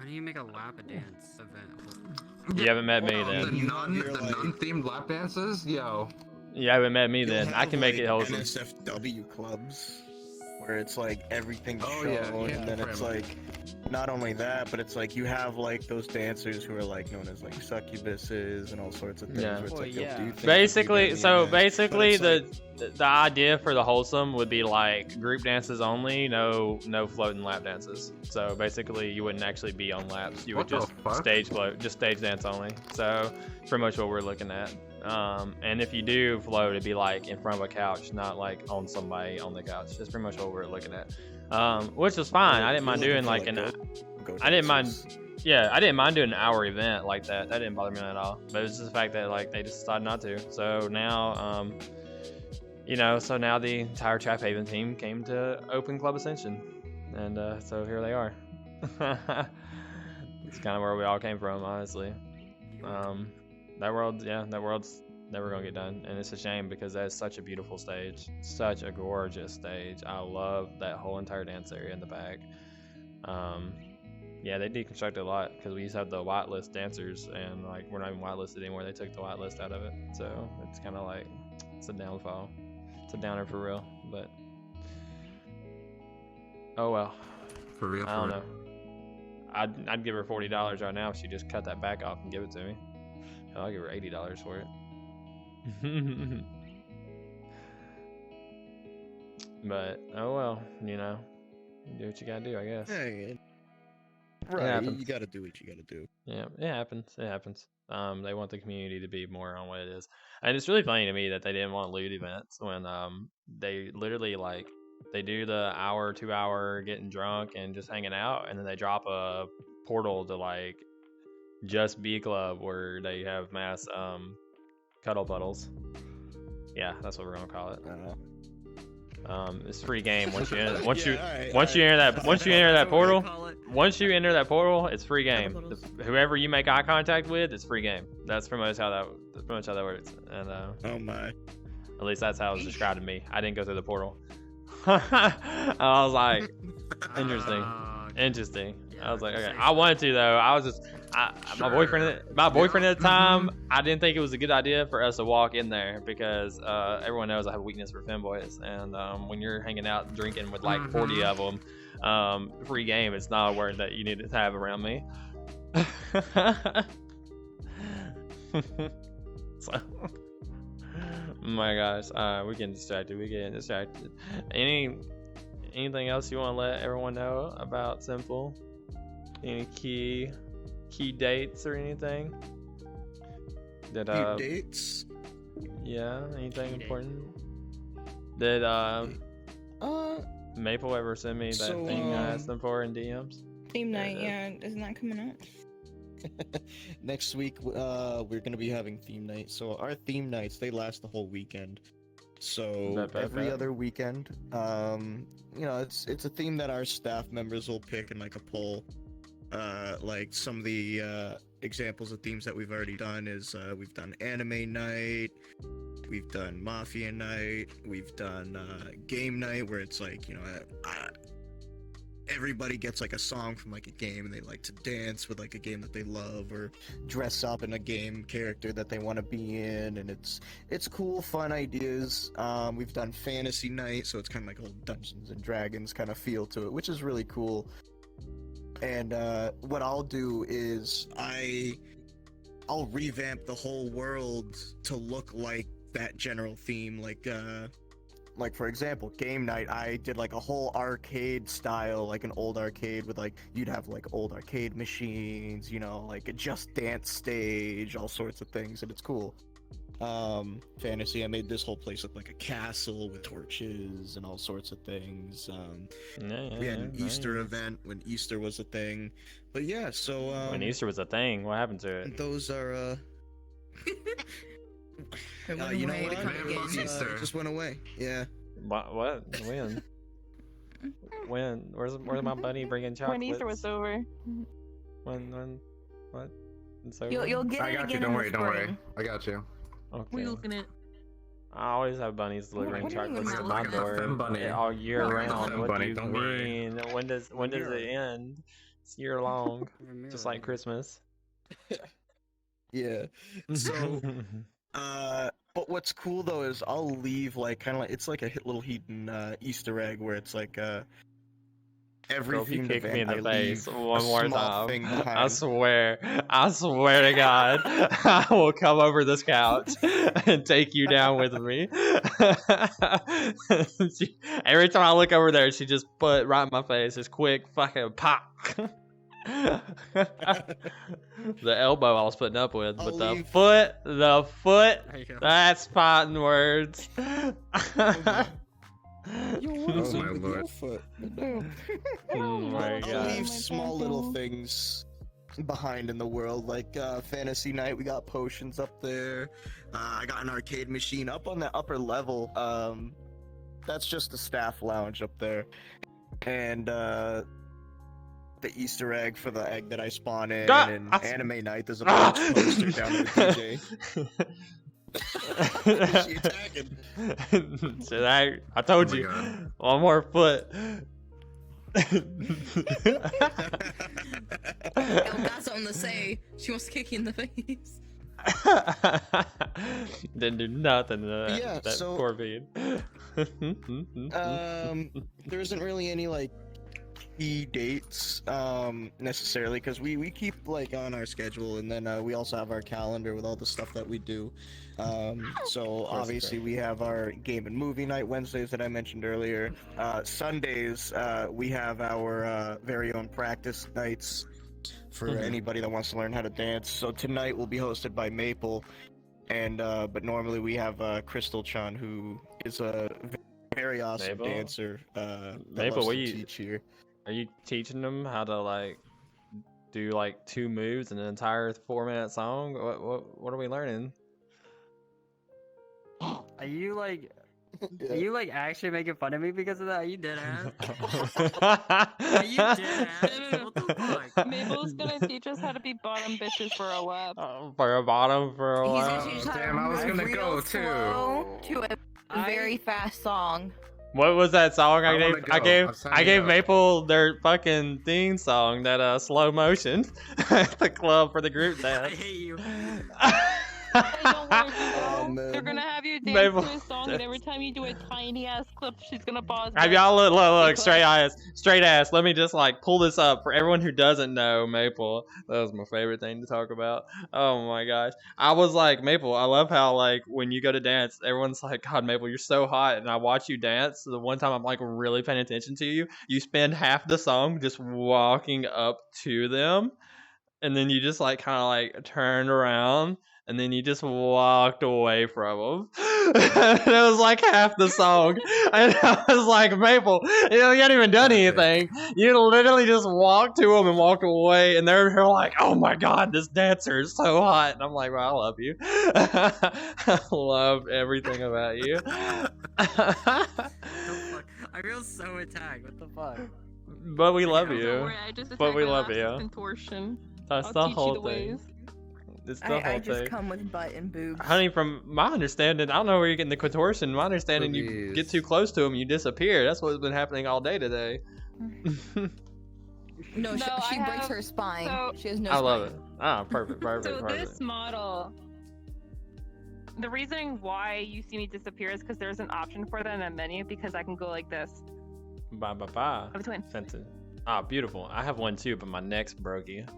Why don't you make a lap dance event? You haven't met me The then. non-themed lap dances, yo. You haven't met me You'll then. I have, can make like, it wholesome. NSFW clubs where it's like everything's Oh, shown, yeah, and then it's frame. like not only that, but it's like you have like those dancers who are like known as like succubuses and all sorts of things. Yeah. Where it's Well, like they'll yeah. do things with you Basically, during the so event, but basically, it's like, the idea for the wholesome would be like group dances only, no floating lap dances. So basically, you wouldn't actually be on laps. You would What the just fuck? stage float, just stage dance only. So pretty much what we're looking at. And if you do float, it'd be like in front of a couch, not like on somebody on the couch. That's pretty much what we're looking at. Which was fine. I didn't mind doing like an. I didn't mind. Yeah, I didn't mind doing an hour event like that. That didn't bother me at all. But it was just the fact that like they just decided not to. So now, you know, so now the entire Trap Haven team came to Open Club Ascension, and so here they are. It's kind of where we all came from, honestly. That world's never gonna get done, and it's a shame because that's such a beautiful stage, such a gorgeous stage. I love that whole entire dance area in the back. Yeah, they deconstructed a lot because we used to have the whitelist dancers, and like we're not even whitelisted anymore. They took the whitelist out of it, so it's kind of like it's a downfall. It's a downer for real, but oh well. For real. I don't know. I'd give her $40 right now if she just cut that back off and give it to me. Hell, I'll give her $80 for it. But oh well, you know, you do what you gotta do, I guess. Hey, It right, happens. you gotta do what you gotta do. Yeah, it happens. It happens. They want the community to be more on what it is, and it's really funny to me that they didn't want loot events when they literally like they do the hour, 2 hour getting drunk and just hanging out, and then they drop a portal to like just B Club where they have mass cuddle puddles. Yeah, that's what we're gonna call it. It's free game once you enter, once you enter that portal. Once you enter that portal, it's free game. Whoever you make eye contact with, it's free game. That's pretty much how that works. And oh my, at least that's how it was described to me. I didn't go through the portal. I was like, interesting. I was like, okay. I wanted to though. I was just my boyfriend at the time. I didn't think it was a good idea for us to walk in there because everyone knows I have a weakness for femboys, and when you're hanging out and drinking with like 40 of them, free game, it's not a word that you need to have around me. So, my gosh, we're getting distracted. Anything else you want to let everyone know about Sinful? Any key dates or anything? dates? Yeah, anything important? Did Maple ever send me that thing I asked them for in DMs? Theme night, yeah, isn't that coming up? Next week, we're gonna be having theme night. So our theme nights, they last the whole weekend. So every other weekend, you know, it's a theme that our staff members will pick in like a poll. Like some of the examples of themes that we've already done is we've done anime night, we've done mafia night, we've done game night where it's like, you know, everybody gets like a song from like a game and they like to dance with like a game that they love or dress up in a game character that they want to be in, and it's cool, fun ideas. We've done fantasy night, so it's kind of like a little Dungeons and Dragons kind of feel to it, which is really cool. And what I'll do is I'll revamp the whole world to look like that general theme. Like for example, game night, I did like a whole arcade style, like an old arcade with like, you'd have like old arcade machines, you know, like a Just Dance stage, all sorts of things, and it's cool. Fantasy, I made this whole place look like a castle with torches and all sorts of things. We had an Easter event when Easter was a thing. But yeah, so when Easter was a thing, what happened to it? Those are you know what? It just went away. Yeah. What? When? When? Where's my buddy bringing chocolates? When Easter was over. When? What? It's over? You'll get it again. Don't worry. I got you. Okay. What are you looking at? I always have bunnies delivering What are you chocolates to looking my at? door Bunny. all year Look at the round. fem What bunny, do you don't worry. mean? When does it end? It's year long, Ramiro, just like Christmas. Yeah. So, but what's cool though is I'll leave like kind of like it's like a little hidden Easter egg where it's like every Bro, if you themed kick me in event the I face leave one a more small time, thing I behind. swear to God, I will come over this couch and take you down with me. Every time I look over there, she just put right in my face, just quick fucking pop. The elbow I was putting up with, but the foot, There you go. that's fighting words. Yo, what Oh is my it with lord. your foot? No. Oh my I'll God. leave small little things behind in the world, like fantasy night. We got potions up there. I got an arcade machine up on the upper level. That's just the staff lounge up there, and the Easter egg for the egg that I spawn in. And anime night, there's a Bleach poster down at the DJ. She attacking. So I told Oh my you, God. one more foot. Yo, got something to say. She wants to kick you in the face. Didn't do nothing to that, Yeah, that so- poor bean. There isn't really any like key dates necessarily because we keep like on our schedule, and then we also have our calendar with all the stuff that we do. So obviously we have our game and movie night Wednesdays that I mentioned earlier. Sundays we have our very own practice nights for anybody that wants to learn how to dance. So tonight will be hosted by Maple, and but normally we have Crystal Chan, who is a very awesome Maple? dancer that Maple, loves what to you- teach here. Are you teaching them how to like do like 2 moves in an entire 4-minute song? What are we learning? Are you like actually making fun of me because of that? Are you dead ass? Are you dead ass? What the fuck? Mabel's gonna teach us how to be bottom bitches for a lap. For a bottom, for a He's while. gonna teach us how Damn, to I was move gonna real go, too. slow to a very I- fast song. What was that song I I wanna gave? go. I gave I'm signing I gave up. Maple their fucking theme song, that slow motion at the club for the group I dance. hate you. Hey, don't worry, Oh, Mabel. They're man. gonna have you dance Mabel. to a song, and every time you do a tiny ass clip, she's gonna pause. Have it. y'all look straight ass. Let me just like pull this up for everyone who doesn't know Maple. That was my favorite thing to talk about. Oh my gosh, I was like, Maple, I love how like when you go to dance, everyone's like, God, Maple, you're so hot, and I watch you dance. The one time I'm like really paying attention to you, you spend half the song just walking up to them, and then you just like kind of like turned around. And then you just walked away from them. It was like half the song. And I was like, Maple, you hadn't even done anything. You literally just walked to them and walked away. And they're like, oh my God, this dancer is so hot. And I'm like, well, I love you. I love everything about you. What the fuck? I feel so attacked. What the fuck? But we love Don't you. worry, I just But attacked we my love last you. Contortion. That's I'll the teach you whole the thing. ways. It's the whole I just thing. come with butt and boobs. Honey, from my understanding, I don't know where you're getting the contortion. My understanding, you get too close to him, you disappear. That's what's been happening all day today. No, she I breaks have- her spine. so- She has no I spine. love it. Ah, perfect. So this model, the reason why you see me disappear is because there's an option for that in a menu, because I can go like this. Bye bye bye. Between. Fenton. Ah, beautiful. I have one too, but my neck's brokey.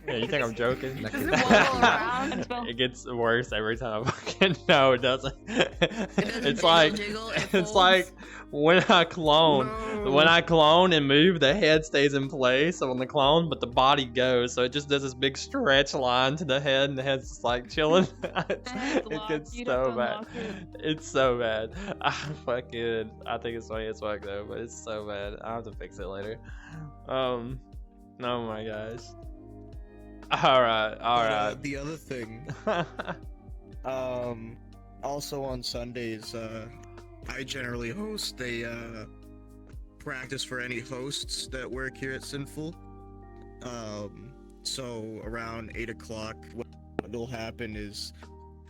Yeah, you think I'm joking? Does it wobble around? It gets worse every time. I fucking no, it doesn't. It's jiggle, like jiggle, it it's like when I clone. When I clone and move, the head stays in place on the clone, but the body goes. So it just does this big stretch line to the head, and the head's just like chilling. It gets so bad. It's so bad. I think it's funny as fuck though, but it's so bad. I have to fix it later. Oh my gosh. All right. The other thing, also on Sundays, I generally host a practice for any hosts that work here at Sinful. So around 8 o'clock, what will happen is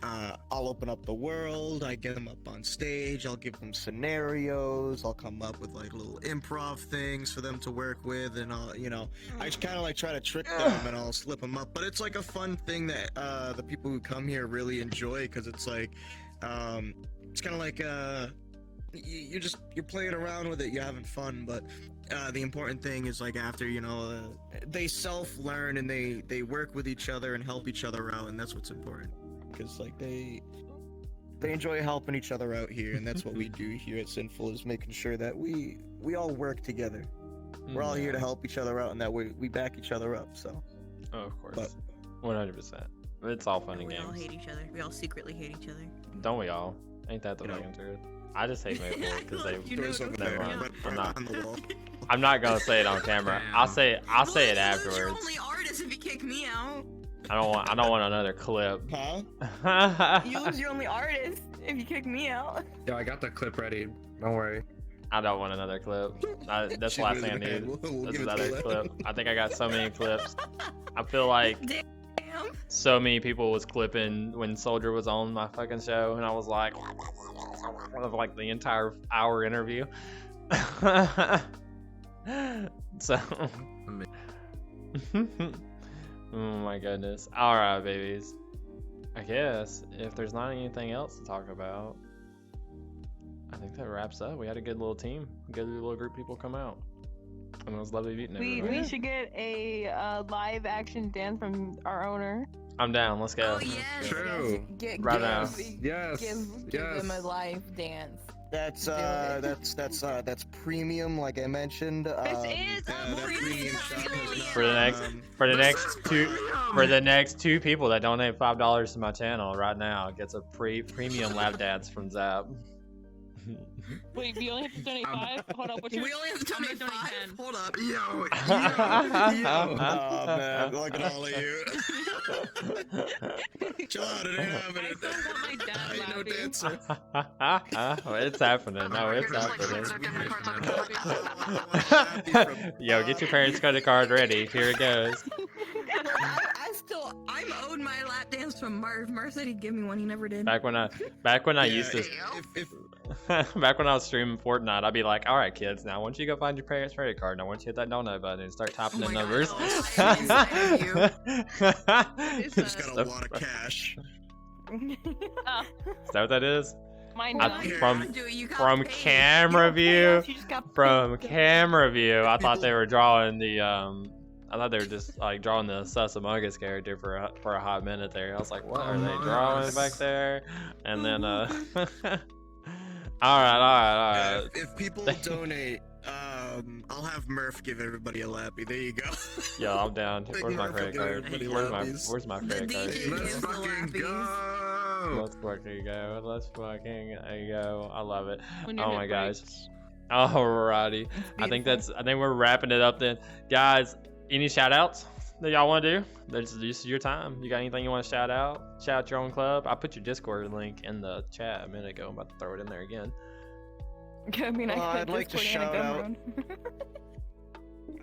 I'll open up the world. I get them up on stage. I'll give them scenarios. I'll come up with like little improv things for them to work with, and I'll, I just kind of like try to trick them and I'll slip them up. But it's like a fun thing that the people who come here really enjoy, because it's like, it's kind of like you're playing around with it, you're having fun, but the important thing is like after they self-learn and they work with each other and help each other out, and that's what's important, because like they enjoy helping each other out here, and that's what we do here at Sinful, is making sure that we all work together. We're all here to help each other out, and that we back each other up. So oh, of course, 100%. It's all fun and We games. all hate each other. We all secretly hate each other. Don't we all? Ain't that the fucking truth? I just hate Maple because they. Never mind. I'm not gonna say it on camera. I'll say it You're afterwards. only artist if you kick me out. I don't want another clip. Huh? You lose your only artist if you kick me out. Yo, I got the clip ready. Don't worry. I don't want another clip. That's the last thing I need. That's another clip. I think I got so many clips. I feel like Damn. so many people was clipping when Soldier was on my fucking show, and I was like, of like the entire hour interview. So. Oh my goodness. Alright, babies. I guess if there's not anything else to talk about, I think that wraps up. We had a good little team, good little group of people come out. And it was lovely meeting everybody. We should get a live action dance from our owner. I'm down, let's go. Oh yes. True. Right now. Yes. Give them a live dance. That's premium, like I mentioned. This is that premium shop has For the next two people that donate $5 to my channel right now gets a premium lap dance from Zap. Wait, we only have to donate 5? Hold up, what's your... We only have to donate 5. Hold up. Yo. Oh man, look at all of you. Chill out, it ain't happening. I still want my dad I ain't no laughing. dancer. Oh, it's happening. No, it's happening. Yo, get your parents' credit card ready. Here it goes. I'm owed my lap dance from Murph. Murph said he'd give me one. He never did. Back when I used to, back when I was streaming Fortnite, I'd be like, "All right, kids, now once you go find your parents' credit card, now once you hit that donut button and start typing the numbers." He's got a lot of cash. Is that what that is? Mine From camera view, I thought they were drawing the I thought they were just like drawing the Sus Among Us character for a hot minute there. I was like, what are they drawing back there? And then all right. If people donate, I'll have Murph give everybody a lappy. There you go. Yeah, I'm down. Where's my credit card? Where's my credit card? Let's fucking go. Let's fucking go. I love it. Oh my gosh. Alrighty. I think we're wrapping it up then. Guys, any shout outs that y'all want to do? This is your time. You got anything you want to shout out? Shout out your own club. I put your Discord link in the chat a minute ago. I'm about to throw it in there again. I mean, I'd like to shout out.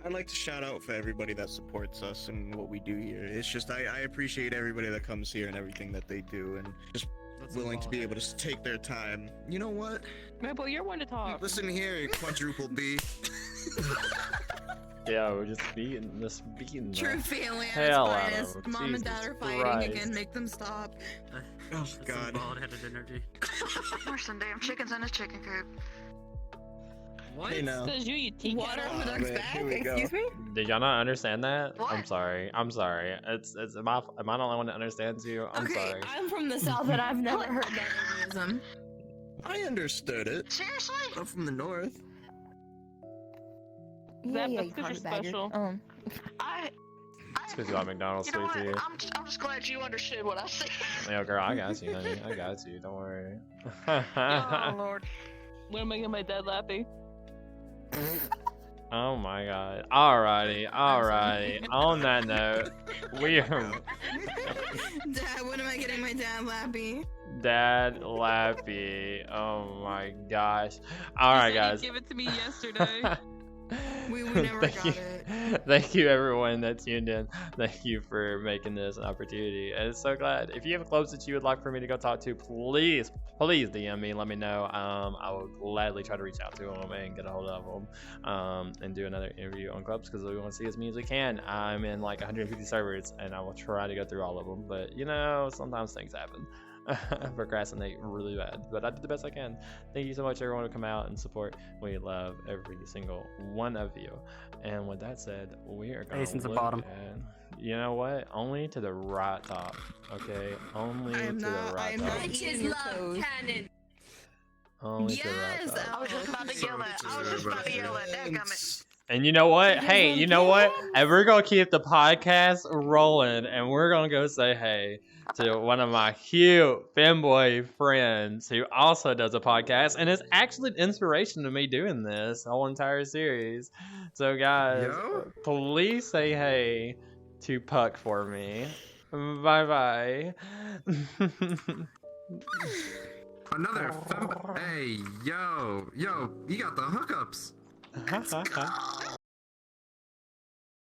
I'd like to shout out for everybody that supports us and what we do here. It's just I appreciate everybody that comes here and everything that they do, and just willing to be able to take their time. You know what? Maple, you're one to talk. Listen here, quadruple B. Yeah, we're just beating. True family at hell its out of finest. them. Mom and dad Jesus are fighting Christ. again. Make them stop. Oh God. Bald-headed energy. There's some damn chickens in a chicken coop. What? Hey now. Says you take Water it on the off. duck's man, back. here we go. Excuse me. Did y'all not understand that? What? I'm sorry. Am I the only one that understands you? I'm Okay, sorry. I'm from the south and I've never heard that Indianism. I understood it. Seriously? I'm from the north. Zap, that's 'cause you're special. It's because you like McDonald's, You know sweet what? tea. I'm just glad you understood what I said. Yo, girl, I got you, honey. I got you. Don't worry. Oh Lord. When am I getting my dad laughing? Oh my god. Alrighty. On that note, we are Dad, when am I getting my dad lappy? Dad Lappy. Oh my gosh. Alright, He said he'd guys. give it to me yesterday. We never Thank got you. it. Thank you everyone that tuned in. Thank you for making this an opportunity. And it's so glad. If you have clubs that you would like for me to go talk to, please DM me. Let me know. I will gladly try to reach out to them and get a hold of them and do another interview on clubs because we want to see as many as we can. I'm in like 150 servers and I will try to go through all of them. But you know, sometimes things happen. I procrastinate really bad, but I did the best I can. Thank you so much, everyone, who come out and support. We love every single one of you. And with that said, we are going to the look bottom. at, you know what? Only to the right top. Okay, only to the right top. Bitches love cannon. Only to the right Yes, top. I was just about to yell that. I was just about to yell that. Dadgummit. And you know what? Hey, you know what? And we're gonna keep the podcast rolling, and we're gonna go say hey to one of my cute femboy friends who also does a podcast, and it's actually an inspiration to me doing this whole entire series. So, guys, please say hey to Puck for me. Bye bye. Another Hey, yo, you got the hookups. Let's go.